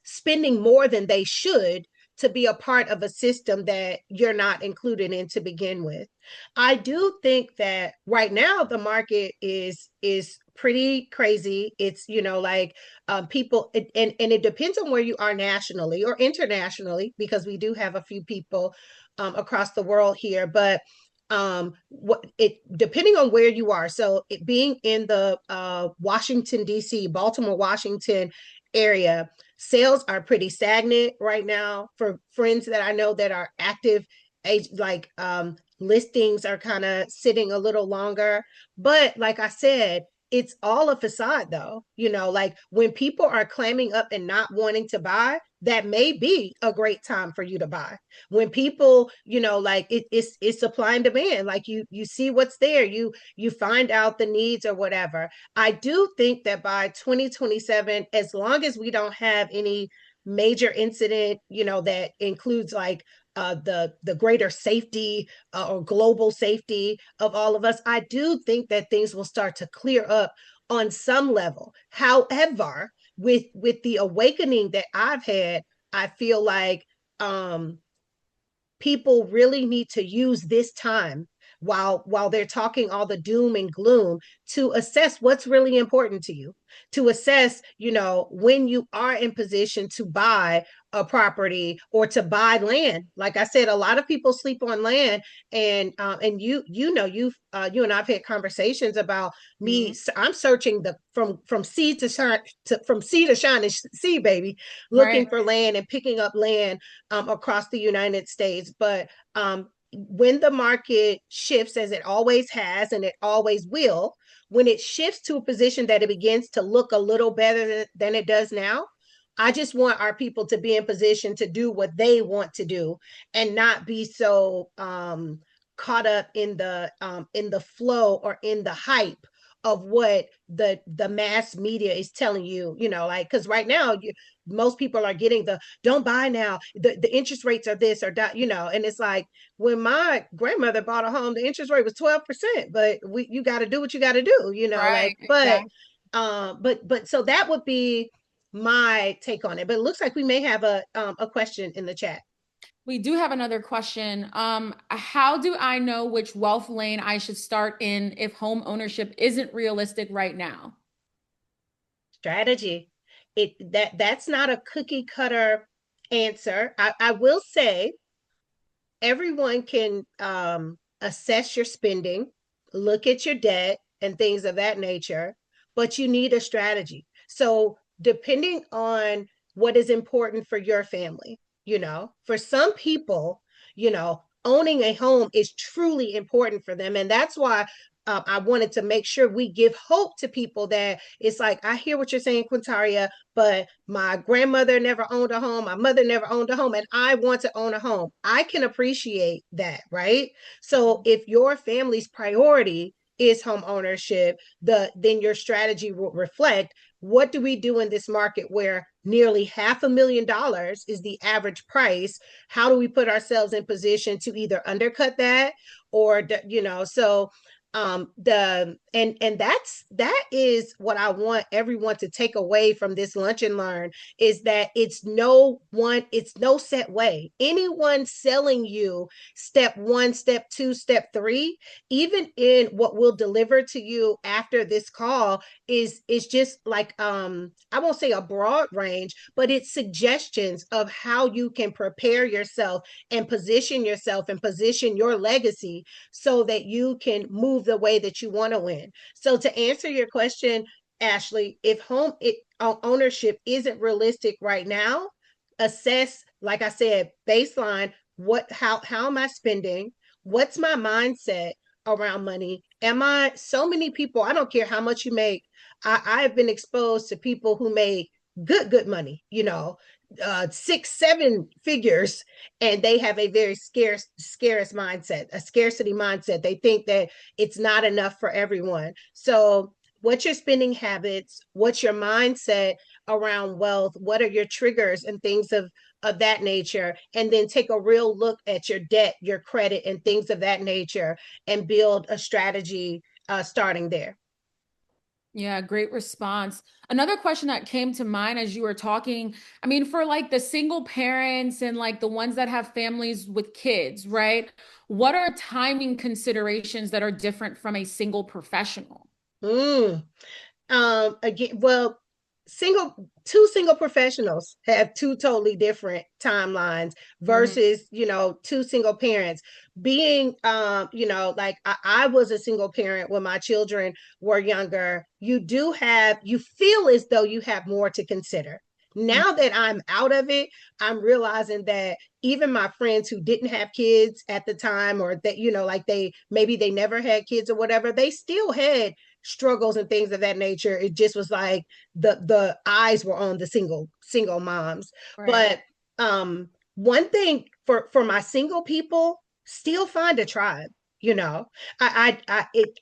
spending more than they should to be a part of a system that you're not included in to begin with. I do think that right now the market is pretty crazy. It's like people, and it depends on where you are nationally or internationally, because we do have a few people across the world here. But what it depending on where you are. So it being in the Washington D.C., Baltimore, Washington area, sales are pretty stagnant right now. For friends that I know that are active, like listings are kind of sitting a little longer. But like I said, it's all a facade though. Like when people are clamming up and not wanting to buy, that may be a great time for you to buy. When people, like it's supply and demand. Like you see what's there, you find out the needs or whatever. I do think that by 2027, as long as we don't have any major incident, that includes like the greater safety or global safety of all of us, I do think that things will start to clear up on some level. However, with the awakening that I've had, I feel like people really need to use this time while they're talking all the doom and gloom to assess what's really important to you, to assess when you are in position to buy a property or to buy land. Like I said, a lot of people sleep on land, and you and I've had conversations about me. Mhm. I'm searching the from sea to shine, from sea to shining sea, baby, Right. looking for land and picking up land across the United States. But when the market shifts, as it always has and it always will, when it shifts to a position that it begins to look a little better than it does now, I just want our people to be in position to do what they want to do and not be so caught up in the flow or in the hype of what the mass media is telling you. Like, because right now most people are getting the don't buy now, the interest rates are this or that, and it's like when my grandmother bought a home, the interest rate was 12%, but you got to do what you got to do, like. Right. But Exactly. so that would be my take on it. But it looks like we may have a question in the chat. We do have another question. How do I know which wealth lane I should start in if home ownership isn't realistic right now? Strategy. That's not a cookie cutter answer. I will say everyone can assess your spending, look at your debt, and things of that nature, but you need a strategy. So, depending on what is important for your family, for some people, owning a home is truly important for them. And that's why I wanted to make sure we give hope to people that it's like, I hear what you're saying, Quintaria, but my grandmother never owned a home, my mother never owned a home, and I want to own a home. I can appreciate that, right? So if your family's priority is home ownership, then your strategy will reflect what do we do in this market where nearly $500,000 is the average price. How do we put ourselves in position to either undercut that or so the and that is what I want everyone to take away from this lunch and learn, is that it's no set way. Anyone selling you step 1, step 2, step 3, even in what we'll deliver to you after this call, is just like I won't say a broad range, but it's suggestions of how you can prepare yourself and position your legacy so that you can move the way that you want to win. So to answer your question, Ashley, if ownership isn't realistic right now, assess, like I said, baseline, how am I spending? What's my mindset around money? Am I so many people, I don't care how much you make. I've been exposed to people who make good money, 6 7 figures, and they have a very scarce mindset, a scarcity mindset. They think that it's not enough for everyone. So what's your spending habits? What's your mindset around wealth? What are your triggers and things of that nature? And then take a real look at your debt, your credit, and things of that nature, and build a strategy starting there. Yeah, great response. Another question that came to mind as you were talking, I mean, for like the single parents and like the ones that have families with kids, right? What are timing considerations that are different from a single professional? Mm. Again, well, two single professionals have two totally different timelines Mhm. versus two single parents. Being like I was a single parent when my children were younger. You feel as though you have more to consider. Now that I'm out of it, I'm realizing that even my friends who didn't have kids at the time, or that like they never had kids or whatever, they still had struggles and things of that nature. It just was like the eyes were on the single moms. Right. But one thing for my single people, still find a tribe. You know, I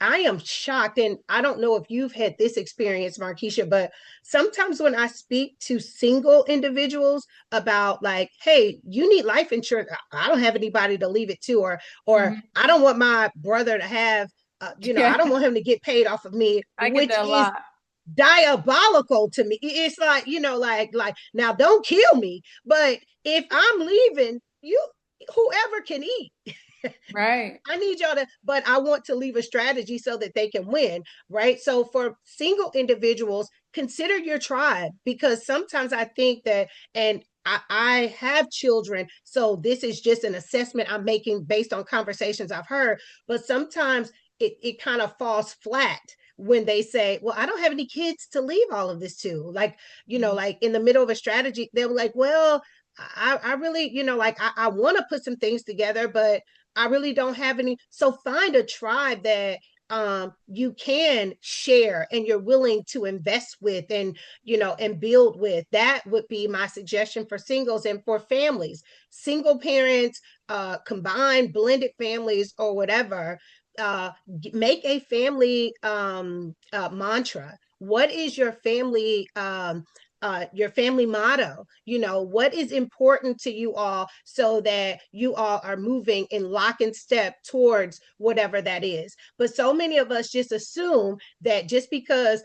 am shocked, and I don't know if you've had this experience, Markeisha, but sometimes when I speak to single individuals about like, hey, you need life insurance, I don't have anybody to leave it to, or Mhm. I don't want my brother to have I Yeah, don't want him to get paid off of me, I get which that a is lot. diabolical to me. It's like, like now don't kill me, but if I'm leaving, whoever can eat. Right. I need y'all to, but I want to leave a strategy so that they can win, right? So for single individuals, consider your tribe, because sometimes I think that, and I have children, so this is just an assessment I'm making based on conversations I've heard, but sometimes it kind of falls flat when they say, well, I don't have any kids to leave all of this to. Like, Mhm. like in the middle of a strategy, they're like, well, I really, like I want to put some things together, but I really don't have any. So find a tribe that you can share and you're willing to invest with, and and build with. That would be my suggestion for singles. And for families, single parents, combined blended families, or whatever, make a family mantra. What is your family motto? What is important to you all, so that you all are moving in lock and step towards whatever that is. But so many of us just assume that just because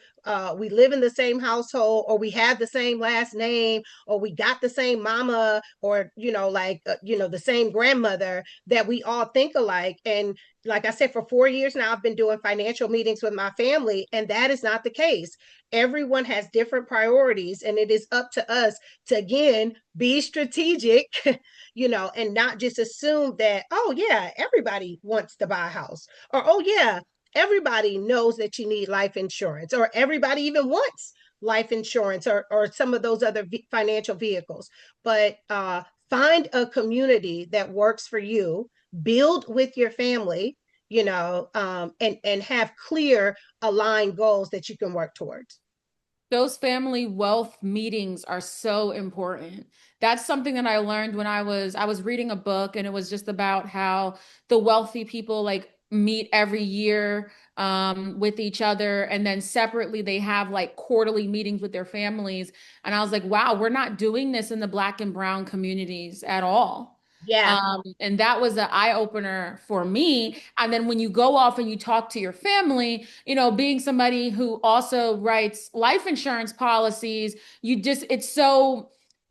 we live in the same household, or we have the same last name, or we got the same mama, or the same grandmother, that we all think alike. And like I said, for 4 years now, I've been doing financial meetings with my family, and that is not the case. Everyone has different priorities, and it is up to us to, again, be strategic, and not just assume that, oh yeah, everybody wants to buy a house, or oh yeah, everybody knows that you need life insurance, or everybody even wants life insurance, or some of those other financial vehicles. But find a community that works for you, build with your family, and have clear aligned goals that you can work towards. Those family wealth meetings are so important. That's something that I learned when I was reading a book, and it was just about how the wealthy people like meet every year with each other. And then separately, they have like quarterly meetings with their families. And I was like, wow, we're not doing this in the Black and Brown communities at all. Yeah. And that was an eye opener for me. And then when you go off and you talk to your family, being somebody who also writes life insurance policies,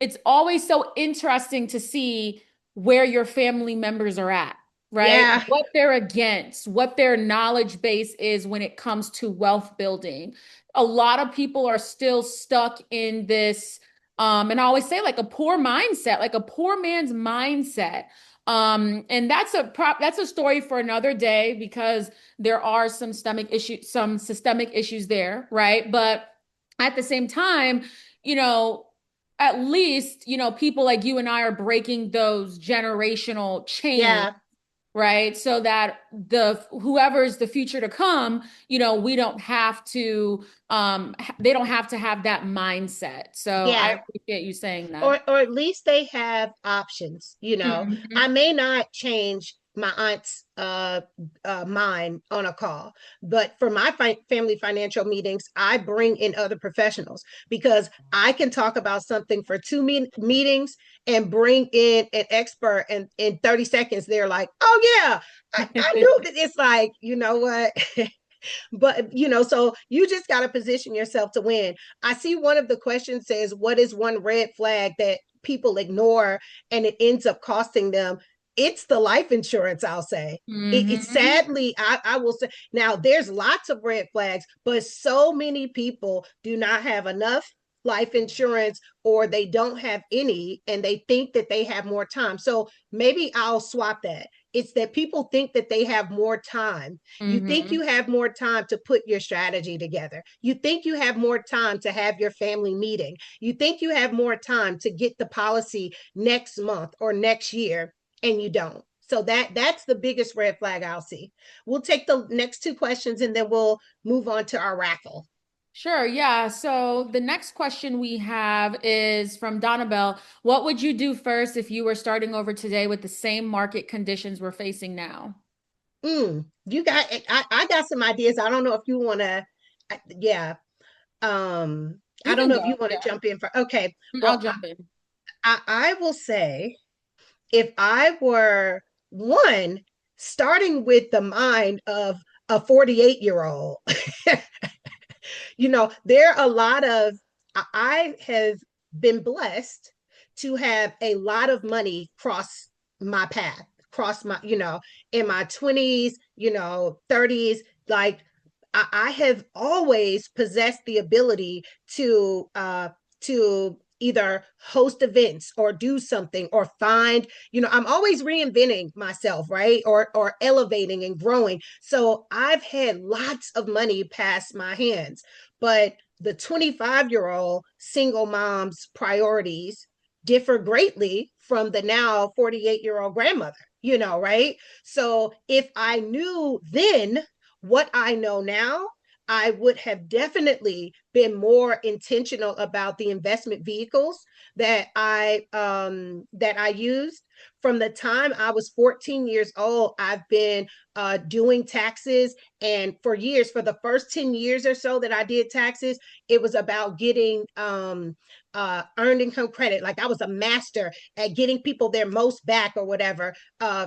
it's always so interesting to see where your family members are at, right? Yeah. What they're against, what their knowledge base is when it comes to wealth building. A lot of people are still stuck in this, and I always say like a poor mindset, like a poor man's mindset. And that's a story for another day because there are some systemic issues there, right? But at the same time, you know, at least, people like you and I are breaking those generational chains, Yeah. right? So that the whoever's the future to come, we don't have to they don't have to have that mindset. So I Yeah. appreciate you saying that. Or at least they have options. I Mhm. may not change my aunt's mind on a call, but for my family financial meetings, I bring in other professionals because I can talk about something for two meetings and bring in an expert, and in 30 seconds they're like, oh yeah, I knew that. It's like, you know what? But so you just got to position yourself to win. I see one of the questions says, what is one red flag that people ignore and it ends up costing them? It's the life insurance, I'll say. It Mhm. sadly, I will say, now there's lots of red flags, but so many people do not have enough life insurance, or they don't have any and they think that they have more time. So maybe I'll swap that. It's that people think that they have more time. You think you Mhm. have more time to put your strategy together. You think you have more time to have your family meeting. You think you have more time to get the policy next month or next year, and you don't. So that's the biggest red flag I'll see. We'll take the next two questions and then we'll move on to our raffle. Sure, yeah. So the next question we have is from Donabelle. What would you do first if you were starting over today with the same market conditions we're facing now? You got I got some ideas. I don't know if you want to. Yeah. I You don't can know if you go. want to Yeah, jump in for. Okay. I'll Well, jump in. I will say, if I were one, starting with the mind of a 48-year-old, there are a lot of, I have been blessed to have a lot of money cross my path, cross my, in my 20s, 30s. Like, I have always possessed the ability to either host events or do something or find, I'm always reinventing myself, right? Or elevating and growing. So I've had lots of money pass my hands, but the 25-year-old single mom's priorities differ greatly from the now 48-year-old grandmother, right? So if I knew then what I know now, I would have definitely been more intentional about the investment vehicles that I used. From the time I was 14 years old, I've been doing taxes, and for years, for the first 10 years or so that I did taxes, it was about getting earned income credit. Like, I was a master at getting people their most back or whatever,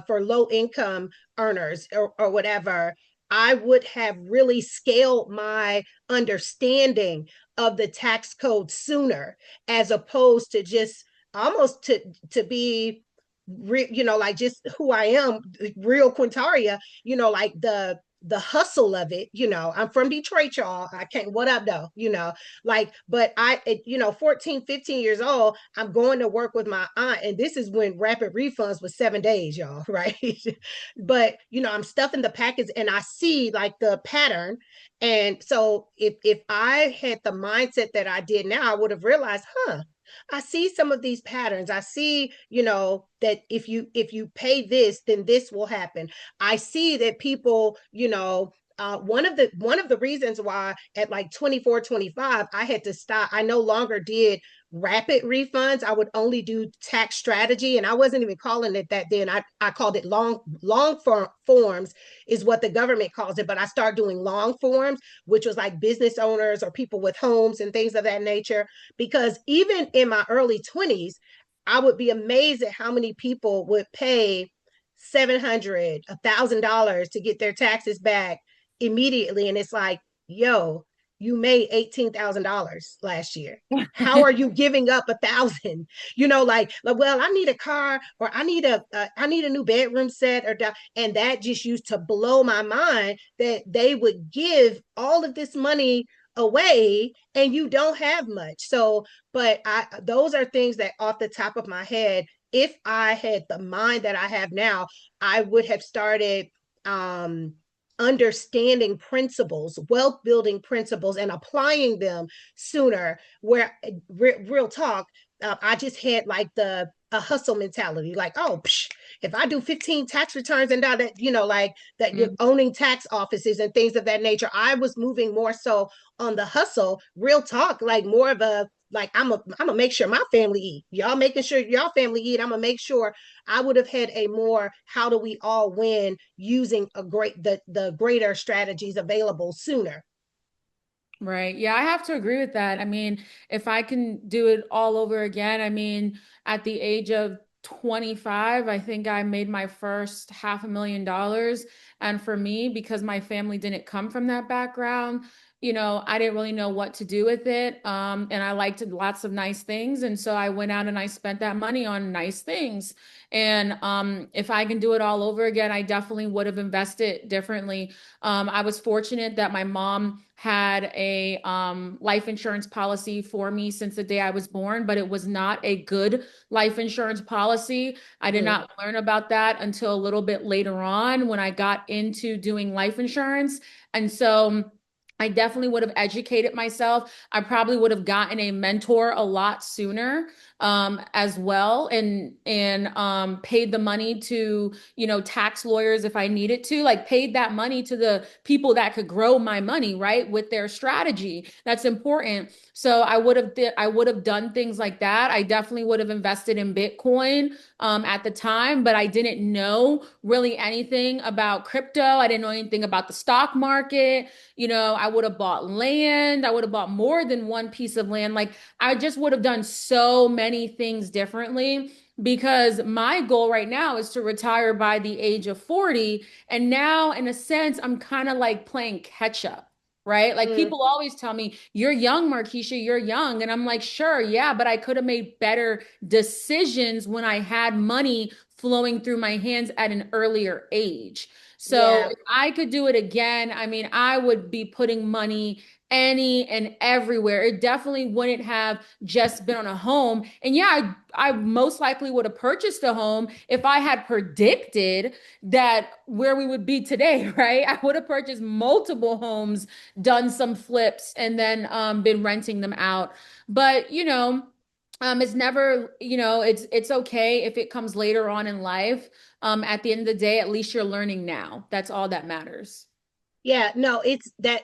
for low income earners or whatever. I would have really scaled my understanding of the tax code sooner, as opposed to just almost to be like just who I am, real Quintaria, like the hustle of it. I'm from Detroit, y'all. I can't, what up though, like, but 14, 15 years old, I'm going to work with my aunt, and this is when rapid refunds was 7 days, y'all, right? But I'm stuffing the package and I see like the pattern. And so if I had the mindset that I did now, I would have realized, I see some of these patterns. I see, that if you pay this, then this will happen. I see that people, one of the reasons why at like 24, 25, I had to stop. I no longer did rapid refunds. I would only do tax strategy, and I wasn't even calling it that then. I called it forms is what the government calls it, but I started doing long forms, which was like business owners or people with homes and things of that nature. Because even in my early 20s, I would be amazed at how many people would pay $700, $1,000 to get their taxes back immediately. And it's like, yo, you made $18,000 last year. How are you giving up 1,000? Well, I need a car, or I need a new bedroom set, and that just used to blow my mind that they would give all of this money away and you don't have much. So, but those are things that off the top of my head, if I had the mind that I have now, I would have started um understanding principles, wealth building principles, and applying them sooner. Where real talk, I just had like the a hustle mentality, like, oh, if I do 15 tax returns and that, like that, you're Mhm. owning tax offices and things of that nature. I was moving more so on the hustle, real talk, like more of a like I'm gonna make sure my family eat. Y'all making sure y'all family eat. I'm gonna make sure. I would have had a more how do we all win using the greater strategies available sooner. Right. Yeah, I have to agree with that. I mean, if I can do it all over again, I mean, at the age of 25, I think I made my first $500,000. And for me, because my family didn't come from that background, I didn't really know what to do with it. And I liked lots of nice things. And so I went out and I spent that money on nice things. And if I can do it all over again, I definitely would have invested differently. I was fortunate that my mom had a life insurance policy for me since the day I was born, but it was not a good life insurance policy. I did Mm, not learn about that until a little bit later on when I got into doing life insurance. And so I definitely would have educated myself. I probably would have gotten a mentor a lot sooner as well, and paid the money to tax lawyers if I needed to, like paid that money to the people that could grow my money, right, with their strategy. That's important. So I would have done things like that. I definitely would have invested in Bitcoin at the time, but I didn't know really anything about crypto. I didn't know anything about the stock market. I would have bought land. I would have bought more than one piece of land. Like I just would have done so many things differently because my goal right now is to retire by the age of 40. And now, in a sense, I'm kind of like playing catch up, right? Like mm, people always tell me, you're young, Markeisha, you're young. And I'm like, sure, yeah, but I could have made better decisions when I had money flowing through my hands at an earlier age. So yeah. if I could do it again, I mean, I would be putting money any and everywhere. It definitely wouldn't have just been on a home. And yeah, I most likely would have purchased a home if I had predicted that where we would be today, right? I would have purchased multiple homes, done some flips, and then been renting them out. But it's never, it's okay if it comes later on in life. At the end of the day, at least you're learning now. That's all that matters. Yeah, no, it's that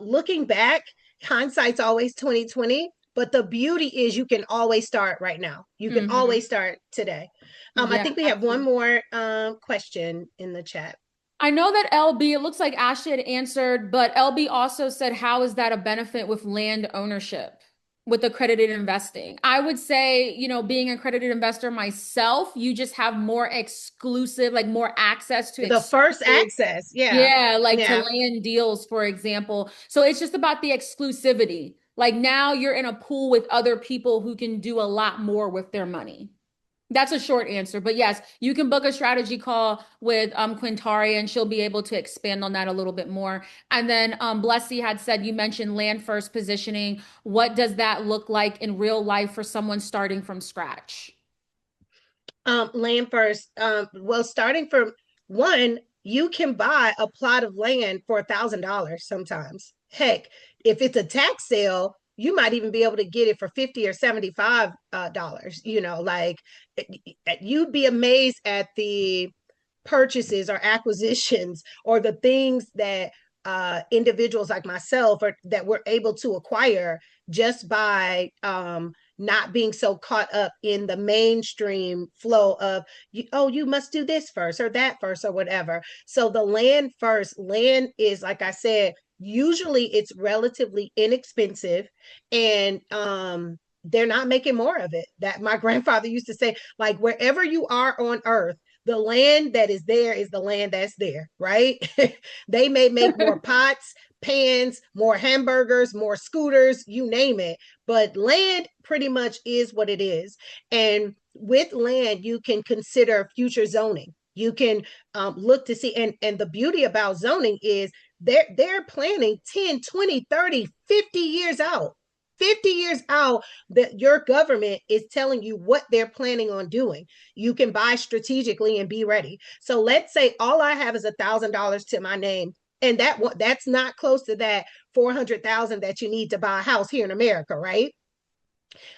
looking back, hindsight's always 2020, but the beauty is you can always start right now. You can Hmm. always start today. I Yeah, think we have one absolutely. more question in the chat. I know that LB, it looks like Ashley had answered, but LB also said, how is that a benefit with land ownership, with accredited investing? I would say, being an accredited investor myself, you just have more exclusive, like more access to The first exclusive. access, yeah. Yeah, like to Yeah. land deals, for example. So it's just about the exclusivity. Like now you're in a pool with other people who can do a lot more with their money. That's a short answer, but yes, you can book a strategy call with Quintaria and she'll be able to expand on that a little bit more. And then Blessy had said you mentioned land first positioning. What does that look like in real life for someone starting from scratch? Land first. Well, starting from one, you can buy a plot of land for $1,000 sometimes. Heck, if it's a tax sale, you might even be able to get it for 50 or $75. Like you'd be amazed at the purchases or acquisitions or the things that individuals like myself or that we're able to acquire just by not being so caught up in the mainstream flow of oh, you must do this first or that first or whatever. So the land first, land is, like I said, usually it's relatively inexpensive, and they're not making more of it. That my grandfather used to say, like, wherever you are on earth, the land that is there is the land that's there, right? They may make more pots, pans, more hamburgers, more scooters, you name it, but land pretty much is what it is. And with land, you can consider future zoning. You can look to see, and the beauty about zoning is they're planning 10, 20, 30, 50 years out. 50 years out, that your government is telling you what they're planning on doing. You can buy strategically and be ready. So let's say all I have is $1,000 to my name, and that's not close to that 400,000 that you need to buy a house here in America, right?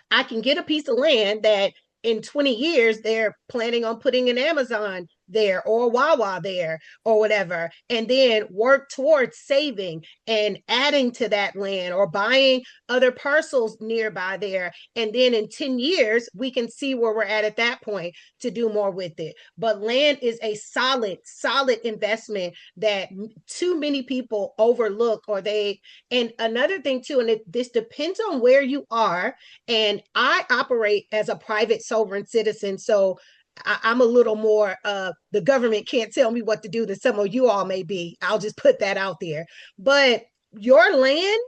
I can get a piece of land that in 20 years they're planning on putting an Amazon there or a Wawa there or whatever, and then work towards saving and adding to that land or buying other parcels nearby there. And then in 10 years, we can see where we're at that point to do more with it. But land is a solid, solid investment that too many people overlook, or they, and another thing too, and this depends on where you are, and I operate as a private sovereign citizen. So I'm a little more, the government can't tell me what to do than some of you all may be. I'll just put that out there. But your land,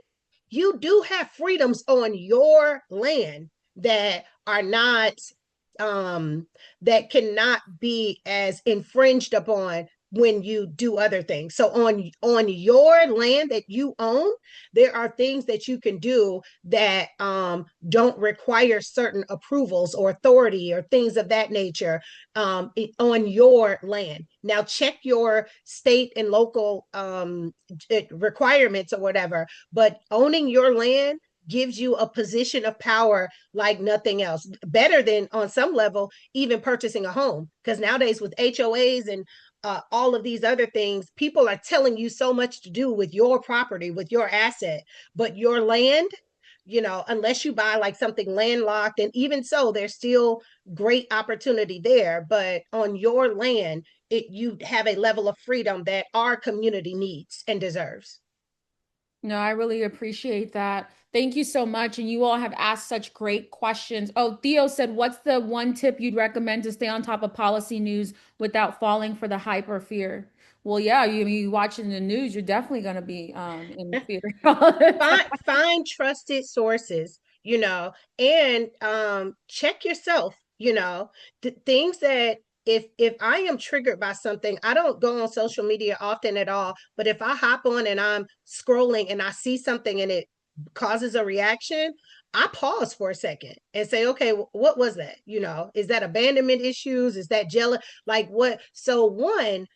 you do have freedoms on your land that are not, that cannot be as infringed upon when you do other things. So on your land that you own, there are things that you can do that don't require certain approvals or authority or things of that nature on your land. Now check your state and local requirements or whatever, but owning your land gives you a position of power like nothing else. Better than, on some level, even purchasing a home. Because nowadays with HOAs and all of these other things, people are telling you so much to do with your property, with your asset, but your land, unless you buy like something landlocked, and even so, there's still great opportunity there. But on your land, you have a level of freedom that our community needs and deserves. No, I really appreciate that. Thank you so much. And you all have asked such great questions. Oh, Theo said, what's the one tip you'd recommend to stay on top of policy news without falling for the hype or fear? Well, yeah, you watching the news, you're definitely going to be in fear all the time. Find trusted sources, and check yourself, things that, if I am triggered by something, I don't go on social media often at all, but if I hop on and I'm scrolling and I see something and it causes a reaction, I pause for a second and say, okay, what was that? Is that abandonment issues? Is that jealous? Like what? So one,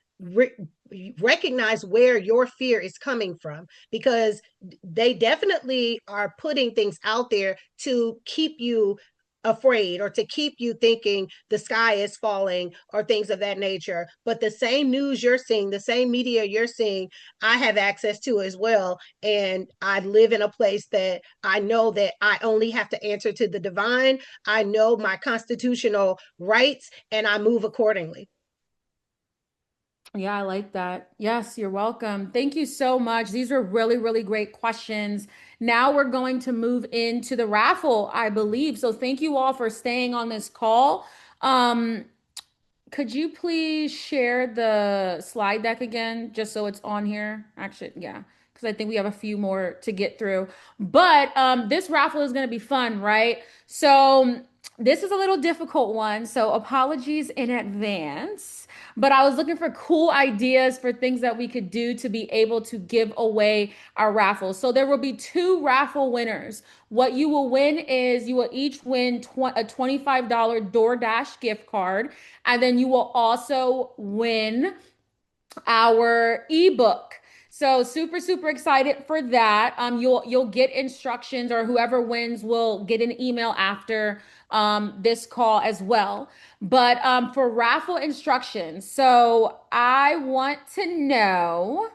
recognize where your fear is coming from, because they definitely are putting things out there to keep you afraid or to keep you thinking the sky is falling or things of that nature. But the same news you're seeing, the same media you're seeing, I have access to as well. And I live in a place that I know that I only have to answer to the divine. I know my constitutional rights and I move accordingly. Yeah, I like that. Yes, you're welcome. Thank you so much. These were really, really great questions. Now we're going to move into the raffle, I believe. So thank you all for staying on this call. Um, could you please share the slide deck again, just so it's on here? Actually, yeah, because I think we have a few more to get through. But this raffle is going to be fun, right? So this is a little difficult one, so apologies in advance. But I was looking for cool ideas for things that we could do to be able to give away our raffles. So there will be two raffle winners. What you will win is you will each win a $25 DoorDash gift card, and then you will also win our ebook. So super, super excited for that. You'll get instructions, or whoever wins will get an email after this call as well. But for raffle instructions, so I want to know.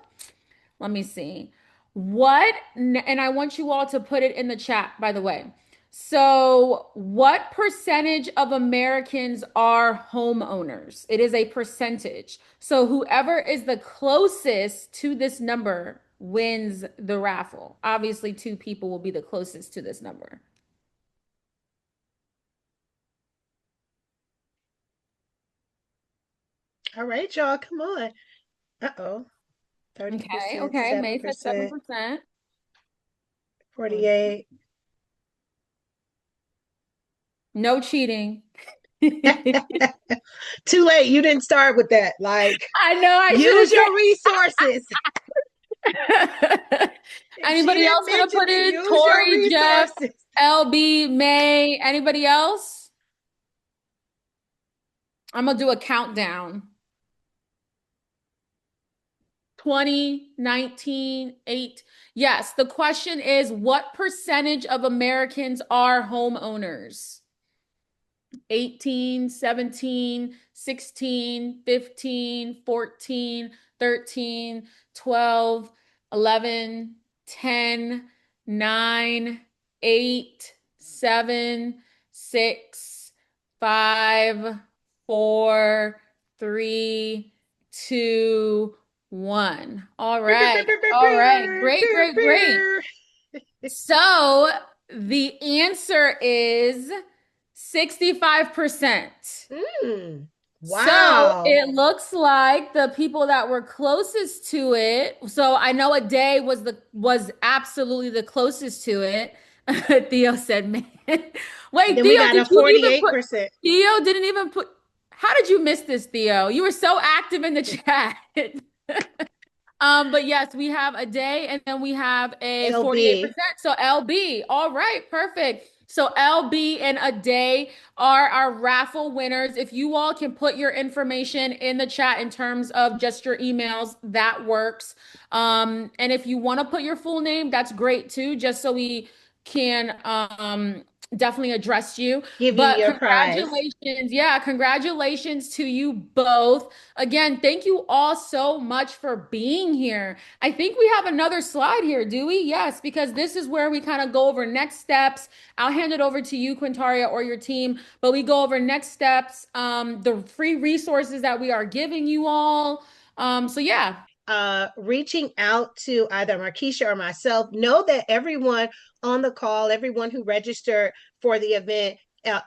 Let me see. And I want you all to put it in the chat, by the way. So, what percentage of Americans are homeowners? It is a percentage. So, whoever is the closest to this number wins the raffle. Obviously, two people will be the closest to this number. All right, y'all, come on. Uh-oh. Okay, 30%, okay. May said 7%, 7%. 48. No cheating. I Too late. You didn't start with that. Like, know I should use have your resources. If she Anybody didn't else gonna mention put it, in use your Tori, Jeff, resources. LB, May? Anybody else? I'm gonna do a countdown. 20, 19, 8. Yes, the question is what percentage of Americans are homeowners? 18, 17, 16, 15, 14, 13, 12, 11, 10, 9, 8, 7, 6, 5, 4, 3, 2, 1. All right. All right. Great, great, great. So the answer is 65%. Mm, So wow. it looks like the people that were closest to it. So I know a day was absolutely the closest to it. Theo said, "Man, wait, Then we Theo, got a did you even put? 48%. Theo didn't even put. How did you miss this, Theo? You were so active in the chat." But yes, we have a day and then we have a LB. 48%. So LB, all right, perfect. So LB and a day are our raffle winners. If you all can put your information in the chat in terms of just your emails, that works. And if you want to put your full name, that's great too, just so we can definitely address you. Give you But your prize. congratulations. Yeah, congratulations to you both. Again, thank you all so much for being here. I think we have another slide here, do we? Yes, because this is where we kind of go over next steps. I'll hand it over to you, Quintaria, or your team, but we go over next steps, the free resources that we are giving you all. So yeah. Reaching out to either Markeisha or myself. Know that everyone on the call, everyone who registered for the event,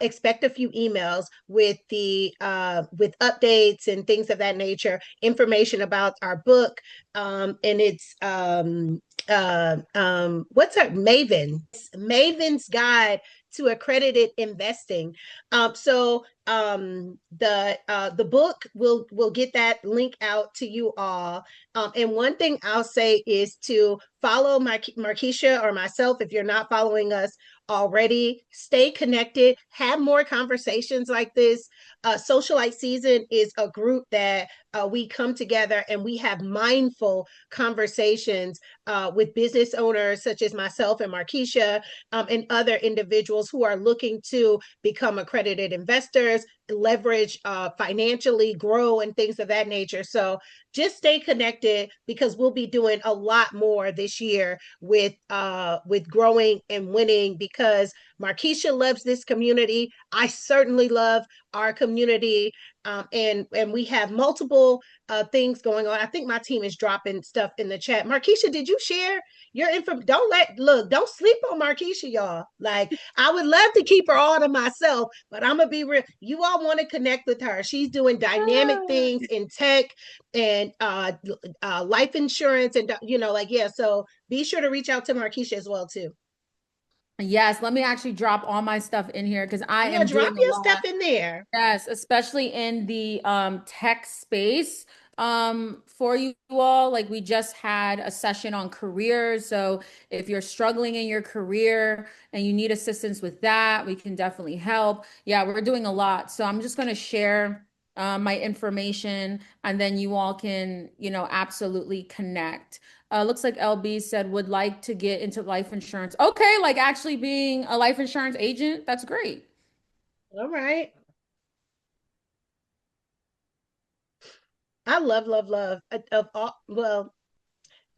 expect a few emails with updates and things of that nature, information about our book, and it's what's her Maven's Guide to Accredited Investing. The book will get that link out to you all. And one thing I'll say is to follow Markeisha or myself if you're not following us already. Stay connected, have more conversations like this. Socialite Season is a group that we come together and we have mindful conversations with business owners such as myself and Markeisha, and other individuals who are looking to become accredited investors, leverage financially, grow, and things of that nature. So just stay connected because we'll be doing a lot more this year with growing and winning because Markeisha loves this community. I certainly love our community. And we have multiple things going on. I think my team is dropping stuff in the chat. Markeisha, did you share your info? Don't sleep on Markeisha, y'all. Like, I would love to keep her all to myself, but I'm gonna be real. You all want to connect with her. She's doing dynamic things in tech and life insurance, and like, yeah. So be sure to reach out to Markeisha as well too. Yes, let me actually drop all my stuff in here because I Yeah, am drop doing a your stuff lot. in there. Yes, especially in the tech space for you all. Like we just had a session on careers. So if you're struggling in your career and you need assistance with that, we can definitely help. Yeah, we're doing a lot. So I'm just going to share my information and then you all can, absolutely connect. Looks like LB said would like to get into life insurance. Okay, like actually being a life insurance agent, that's great. All right. I love, love, love of all. Well,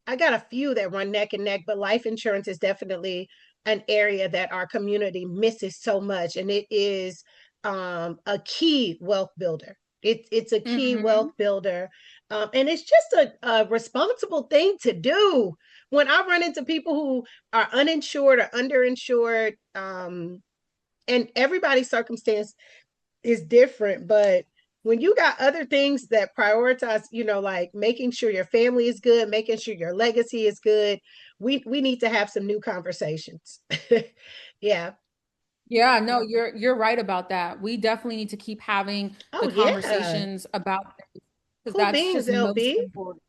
I got a few that run neck and neck, but life insurance is definitely an area that our community misses so much, and it is a key wealth builder. It's a key wealth Hmm. builder, and it's just a responsible thing to do. When I run into people who are uninsured or underinsured, and everybody's circumstance is different, but when you got other things that prioritize, like making sure your family is good, making sure your legacy is good, we need to have some new conversations. Yeah. Yeah, no, you're right about that. We definitely need to keep having Oh the yeah. conversations about this because Cool that's beans, just most LB. important.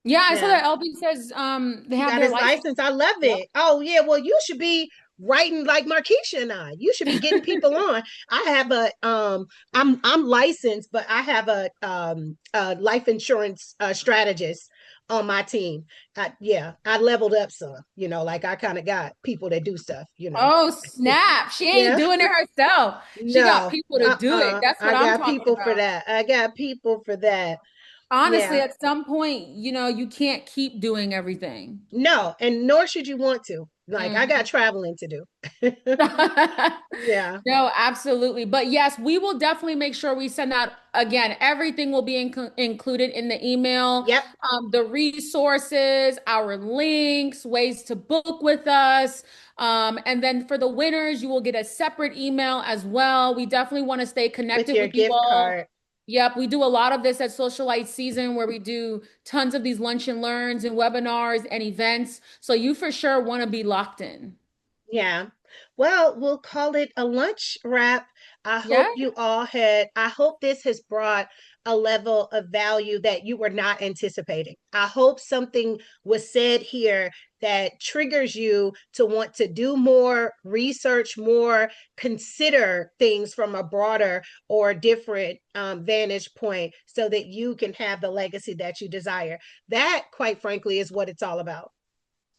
Yeah, I saw Yeah. that LB says they He have got their his license. license. I love Yep. it. Oh yeah, well you should be writing like Markeisha and I. You should be getting people on. I have I'm licensed, but I have a life insurance strategist on my team. Yeah, I leveled up some. Like I kind of got people that do stuff. Oh, snap. She ain't Yeah. doing it herself. She got No. people to do it. That's what I I'm got talking people for about. that. I got people for that. Honestly, Yeah. at some point, you can't keep doing everything. No, and nor should you want to. Like I got Mhm. traveling to do. Yeah. No, absolutely. But yes, we will definitely make sure we send out again. Everything will be included in the email. Yep. The resources, our links, ways to book with us. And then for the winners, you will get a separate email as well. We definitely want to stay With connected your with you gift all. card. Yep, we do a lot of this at Socialite Season where we do tons of these lunch and learns and webinars and events. So you for sure want to be locked in. Yeah. Well, we'll call it a lunch wrap. Yeah. I hope this has brought a level of value that you were not anticipating. I hope something was said here that triggers you to want to do more, research more, consider things from a broader or different vantage point so that you can have the legacy that you desire. That, quite frankly, is what it's all about.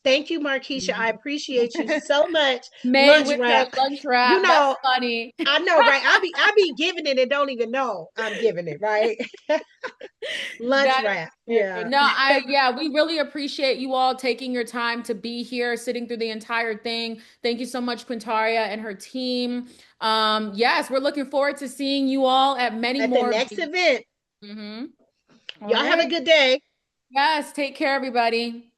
Thank you, Markeisha. I appreciate you so much. May Lunch with her wrap. lunch You wrap. That's know, funny. I know, right? I be giving it and don't even know I'm giving it, right? Lunch That wrap. is Yeah. hilarious. No, yeah, we really appreciate you all taking your time to be here, sitting through the entire thing. Thank you so much, Quintaria and her team. Yes, we're looking forward to seeing you all at many At the more of next these. event. Hmm. All Y'all have a right. good day. Yes, take care, everybody.